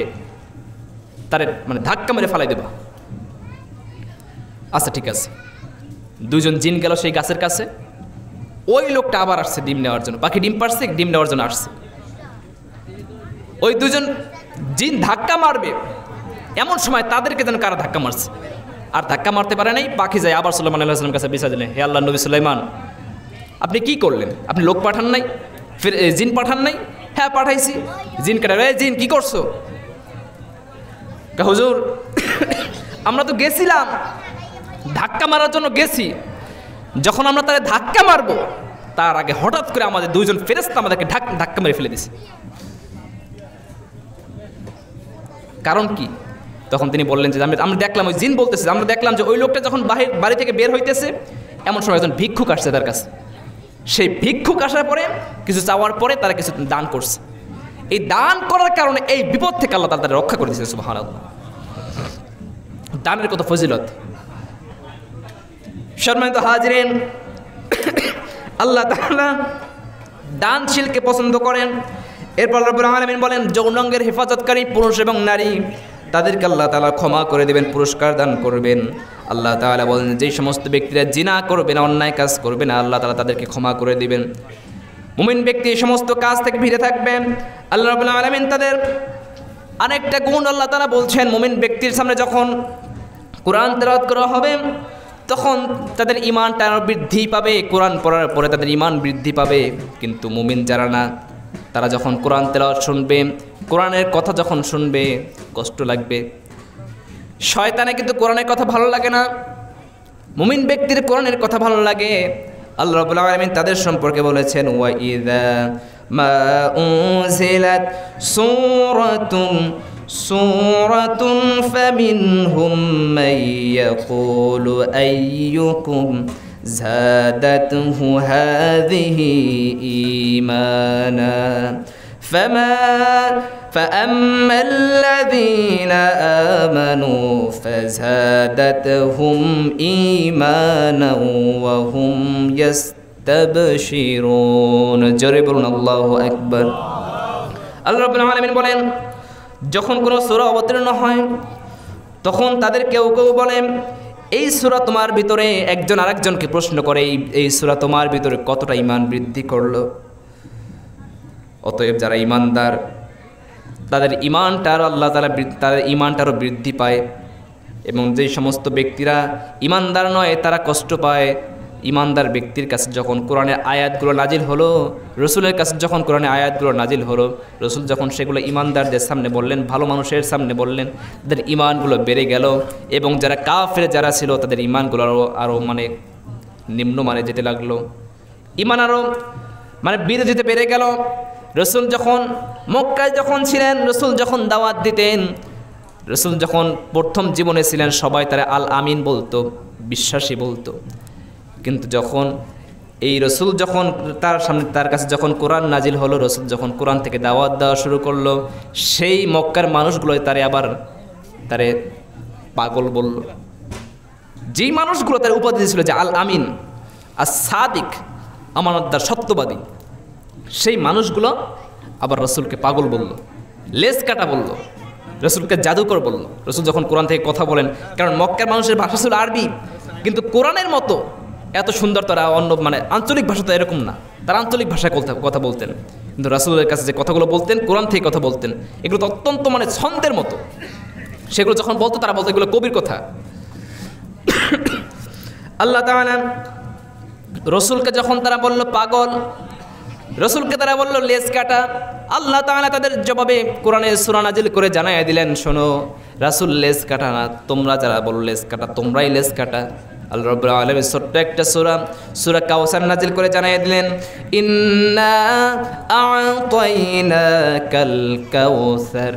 তার মানে ধাক্কা মেরে ফেলাই দেবা। আচ্ছা ঠিক আছে, 2 জন জিন গেল সেই গাছের কাছে, ওই লোকটা আবার আসছে ডিম নেওয়ার জন্য, পাখি ডিম পারছে, ডিম নেওয়ার জন্য আসছে। ওই 2 জন জিন ধাক্কা মারবে, এমন সময় তাদেরকে যেন কারা ধাক্কা মারছে, আর ধাক্কা মারতে পারে নাই। পাখি যায় আবার সুলাইমান আলাইহিস সালামের কাছে বিচার দিলেন, হে আল্লাহর নবী সুলাইমান, আপনি কি করলেন? আপনি লোক পাঠান নাই, ফির জিন পাঠান নাই? হ্যাঁ পাঠাইছি। জিন কাটা, রে জিন কি করছো? হুজুর আমরা তো গেছিলাম ধাক্কা মারার জন্য গেছি, যখন আমরা তাদের ধাক্কা মারবো তার আগে হঠাৎ করে আমাদের 2 জন ফেরেশতা আমাদেরকে ধাক্কা মেরে ফেলে দিছে। কারণ কি? তখন তিনি বললেন যে আমরা দেখলাম, ওই জিন বলতেছে, আমরা দেখলাম যে ওই লোকটা যখন বাড়ি থেকে বের হইতেছে, এমন সময় একজন ভিক্ষুক আসছে তার কাছে। সেই ভিক্ষুক আসার পরে কিছু চাওয়ার পরে তারা কিছু দান করছে। এই দান করার কারণে এই বিপদ থেকে আল্লাহ তাআলা তাদের রক্ষা করে দিয়েছে। সুবহানাল্লাহ, দানের কত ফজিলত। সম্মানিত হাজিরিন, আল্লাহ তাআলা দানশীলকে পছন্দ করেন। এরপর রব্বুল আলামিন বলেন, যৌনাঙ্গের হেফাজতকারী পুরুষ এবং নারী তাদেরকে আল্লাহ তাআলা ক্ষমা করে দেবেন, পুরস্কার দান করবেন। আল্লাহ তাআলা বলেন, যে সমস্ত ব্যক্তিরা জিনা করবে না, অন্যায় কাজ করবে না, আল্লাহ তাআলা তাদেরকে ক্ষমা করে দিবেন। মুমিন ব্যক্তি এই সমস্ত কাজ থেকে ফিরে থাকবেন। আল্লাহ রাব্বুল আলামিন তাদের আরেকটা গুণ আল্লাহ তাআলা বলছেন, মুমিন ব্যক্তির সামনে যখন কোরআন তেলাওয়াত করা হবে তখন তাদের ঈমানটা আরও বৃদ্ধি পাবে। কোরআন পড়ার পরে তাদের ঈমান বৃদ্ধি পাবে। কিন্তু মুমিন যারা না, তারা যখন কোরআন তেলাওয়াত শুনবে, কোরআনের কথা যখন শুনবে, কষ্ট লাগবে। শয়তানে কিন্তু কোরআনের কথা ভালো লাগে না, মুমিন ব্যক্তির কোরআনের কথা ভালো লাগে। আল্লাহ রাব্বুল আলামিন তাদের সম্পর্কে বলেছেন, ওয়া ইযা মা উনজিলাত সূরাতুন ফামিনহুম মান ইয়াকুলু আইয়ুকুম যাদাতহু হাযিহি ঈমানা فأما الذين آمنوا فزادتهم إيمانا وهم يستبشرون। জোরে বলুন আল্লাহু আকবার। আল্লাহ রাব্বুল আলামিন বলেন, যখন কোনো সূরা অবতীর্ণ হয় তখন তাদের কেউ কেউ বলেন, এই সূরা তোমার ভিতরে, একজন আরেকজনকে প্রশ্ন করে, এই সূরা তোমার ভিতরে কতটা ঈমান বৃদ্ধি করলো। অতএব যারা ঈমানদার তাদের ঈমানটা আল্লাহ তাআলা তাদের ঈমানটারও বৃদ্ধি পায়। এবং যে সমস্ত ব্যক্তিরা ঈমানদার নয় তারা কষ্ট পায়। ঈমানদার ব্যক্তির কাছে যখন কোরআনের আয়াতগুলো নাজিল হলো, রসুলের কাছে যখন কোরআনের আয়াতগুলো নাজিল হলো, রসুল যখন সেগুলো ঈমানদারদের সামনে বললেন, ভালো মানুষের সামনে বললেন, তাদের ঈমানগুলো বেড়ে গেল। এবং যারা কাফের যারা ছিল তাদের ঈমানগুলো আরও নিম্নমানে যেতে লাগলো, ঈমান আরও বেড়ে যেতে পেরে গেল। রসুল যখন মক্কায় যখন ছিলেন, রসুল যখন দাওয়াত দিতেন, রসুল যখন প্রথম জীবনে ছিলেন, সবাই তারা আল আমিন বলতো, বিশ্বাসী বলতো। কিন্তু যখন এই রসুল যখন তার কাছে যখন কোরআন নাজিল হলো, রসুল যখন কোরআন থেকে দাওয়াত দেওয়া শুরু করলো, সেই মক্কার মানুষগুলোই তারে পাগল বলল। যেই মানুষগুলো তার উপাধি ছিল যে আল আমিন, আর সাদিক, আমানতদার, সত্যবাদী, সেই মানুষগুলো আবার রসুলকে পাগল বলল, লেজ কাটা বলল, রসুলকে জাদুকর বলল। রসুল যখন কোরআন থেকে কথা বলেন, কারণ মক্কার মানুষের ভাষা ছিল আরবি, কিন্তু কোরআনের মতো এত সুন্দর তারা অন্য আঞ্চলিক ভাষা তো এরকম না, তারা আঞ্চলিক ভাষায় কথা বলতেন। কিন্তু রাসূলের কাছে যে কথাগুলো বলতেন, কোরআন থেকে কথা বলতেন, এগুলো তো অত্যন্ত ছন্দের মতো। সেগুলো যখন বলতো তারা বলতো এগুলো কবির কথা। আল্লাহ তাআলা রসুলকে যখন তারা বলল পাগল, রসুলকে তারা বলল লেজ কাটা, আল্লাহ তাআলা তাদের জবাবে কোরআনে সূরা নাজিল করে জানাইয়া দিলেন, শোনো রাসূল লেজ কাটা না, তোমরা যারা বলো লেজ কাটা, তোমরাই লেজ কাটা। আল্লাহ রাব্বুল আলামিন ছোট্ট একটা সূরা কাউসার নাজিল করে জানাইয়া দিলেন, ইন্না আ'তাইনাকাল কাউসার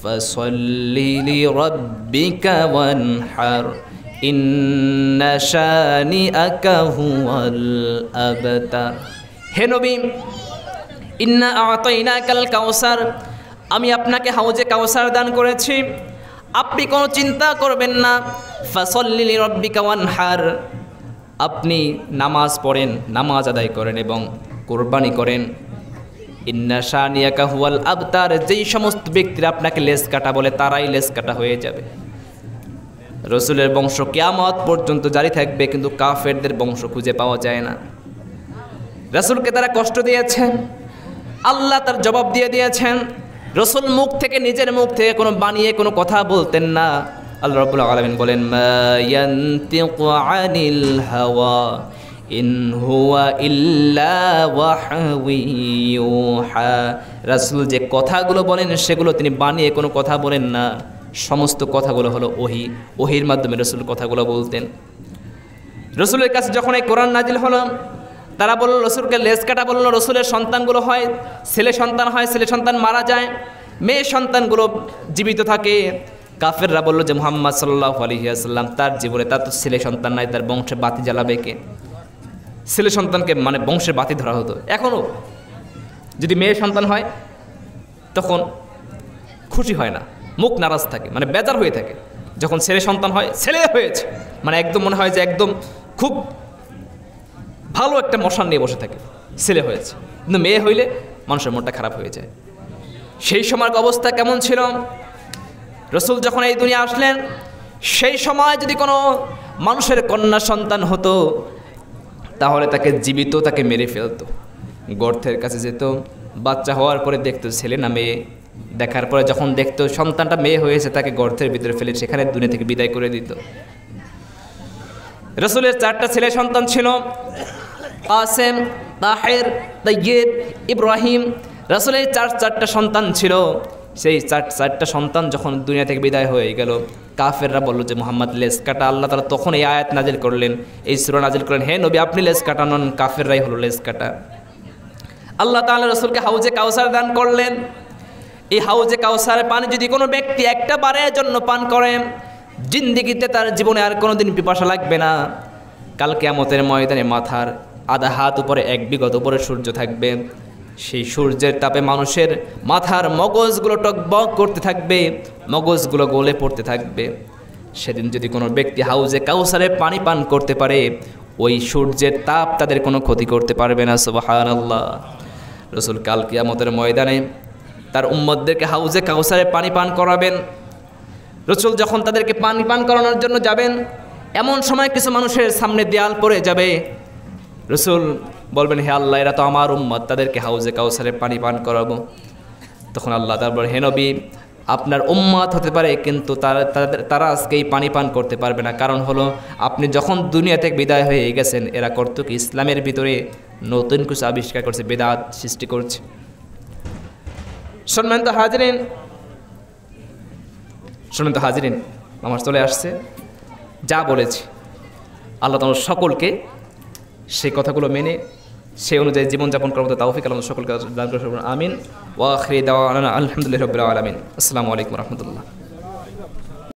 ফাসাল্লি লিরাব্বিকা ওয়ানহার ইন্না শানিআকা হুয়াল আবতার। হে নবী, ইন্না আ'তাইনাকাল কাউসার, আমি আপনাকে হাউজে কাউসার দান করেছি, আপনি কোনো চিন্তা করবেন না। ফাসাল্লি লিরাব্বিকা ওয়ানহার, আপনি নামাজ পড়েন, নামাজ আদায় করেন এবং কোরবানি করেন। ইন্না শানিআকা হুয়াল আবতার, যেই সমস্ত ব্যক্তিরা আপনাকে লেজ কাটা বলে তারাই লেজ কাটা হয়ে যাবে। রসুলের বংশ কিয়ামত পর্যন্ত জারি থাকবে, কিন্তু কাফেরদের বংশ খুঁজে পাওয়া যায় না। রাসূলকে তারা কষ্ট দিয়েছেন, আল্লাহ তার জবাব দিয়ে দিয়েছেন। রসুল নিজের মুখ থেকে কোনো বানিয়ে কোনো কথা বলতেন না। আল্লাহ রাব্বুল আলামিন বলেন, মা ইয়ানতিকু আনিল হাওয়া ইন হুয়া ইল্লা ওয়াহয়ু ইউহা। রাসূল যে কথাগুলো বলেন সেগুলো তিনি বানিয়ে কোনো কথা বলেন না, সমস্ত কথাগুলো হলো ওহির মাধ্যমে রসুল কথাগুলো বলতেন। রসুলের কাছে যখন এই কোরআন নাজিল হলো, তারা বলল, রসুলকে লেজ কাটা বলল। রসুলের সন্তানগুলো হয়, ছেলে সন্তান মারা যায়, মেয়ে সন্তানগুলো জীবিত থাকে। কাফেররা বলল যে মুহাম্মদ সাল্লাল্লাহু আলাইহি ওয়াসাল্লাম তার জীবনে, তার তো ছেলে সন্তান নাই, তার বংশে বাতি জ্বালাবে কে? ছেলে সন্তানকে বংশের বাতি ধরা হতো। এখনও যদি মেয়ে সন্তান হয় তখন খুশি হয় না, মুখ নারাজ থাকে, মানে বেজার হয়ে থাকে। যখন ছেলে সন্তান হয়, ছেলে হয়েছে মানে একদম মনে হয় যে একদম খুব ভালো একটা মশান নিয়ে বসে থাকে, ছেলে হয়েছে। কিন্তু মেয়ে হইলে মানুষের মনটা খারাপ হয়ে যায়। সেই সময়ের অবস্থা কেমন ছিল? রসুল যখন এই দুনিয়া আসলেন, সেই সময় যদি কোনো মানুষের কন্যা সন্তান হতো তাহলে তাকে জীবিত তাকে মেরে ফেলতো, গর্তের কাছে যেত, বাচ্চা হওয়ার পরে দেখতো ছেলে না মেয়ে, দেখার পরে যখন দেখতো সন্তানটা মেয়ে হয়েছে তাকে গর্তের ভিতরে ফেলে সেখানে দুনিয়া থেকে বিদায় করে দিত। রসুলের 4টা ছেলে সন্তান ছিল, কাসেম, তাহের, তাইয়্যিব, ইব্রাহিম। রসুলের 4টা সন্তান ছিল। সেই 4টা সন্তান যখন দুনিয়া থেকে বিদায় হয়ে গেল, কাফেররা বলল যে মুহাম্মদ লেজ কাটা। আল্লাহ তাআলা তখন এই আয়াত নাজিল করলেন, এই সূরা নাজিল করলেন, হে নবী আপনি লেজ কাটানন, কাফেররাই হলো লেজ কাটা। আল্লাহ তাআলা রসুলকে হাউজে কাউসার দান করলেন। এই হাউজে কাউসারের পানি যদি কোনো ব্যক্তি একটা বারের জন্য পান করেন, জিন্দেগিতে তার জীবনে আর কোনোদিন পিপাসা লাগবে না। কাল কিয়ামতের ময়দানে মাথার আধা হাত উপরে 1 বিঘত উপরে সূর্য থাকবে, সেই সূর্যের তাপে মানুষের মাথার মগজগুলো টকবক করতে থাকবে, মগজগুলো গলে পড়তে থাকবে। সেদিন যদি কোনো ব্যক্তি হাউজে কাউসারের পানি পান করতে পারে, ওই সূর্যের তাপ তাদের কোনো ক্ষতি করতে পারবে না। সুবহানাল্লাহ। রসুল কাল কিয়ামতের ময়দানে তার উম্মতদেরকে হাউজে কাউসারে পানি পান করাবেন। রসুল যখন তাদেরকে পানি পান করানোর জন্য যাবেন, এমন সময় কিছু মানুষের সামনে দেয়াল পড়ে যাবে। রসুল বলবেন, হে আল্লাহ এরা তো আমার উম্মত, তাদেরকে হাউজে কাউসারে পানি পান করাবো। তখন আল্লাহ তারপর, হে নবী আপনার উম্মত হতে পারে কিন্তু তারা আজকে এই পানি পান করতে পারবে না। কারণ হলো আপনি যখন দুনিয়া থেকে বিদায় হয়ে গেছেন, এরা করতো কি ইসলামের ভিতরে নতুন কিছু আবিষ্কার করছে, বেদাত সৃষ্টি করছে। সম্মানিত হাজিরিন, আমার চলে আসছে যা বলেছি, আল্লাহ তাআলা সকলকে সেই কথাগুলো মেনে সেই অনুযায়ী জীবনযাপন করার মতো তৌফিক আল্লাহ সকলকে দান করুন। আমিন। ওয়া আখিরি দাওয়ানা আলহামদুলিল্লাহি রাব্বিল আলামিন। আসসালামু আলাইকুম ওয়া রাহমাতুল্লাহ।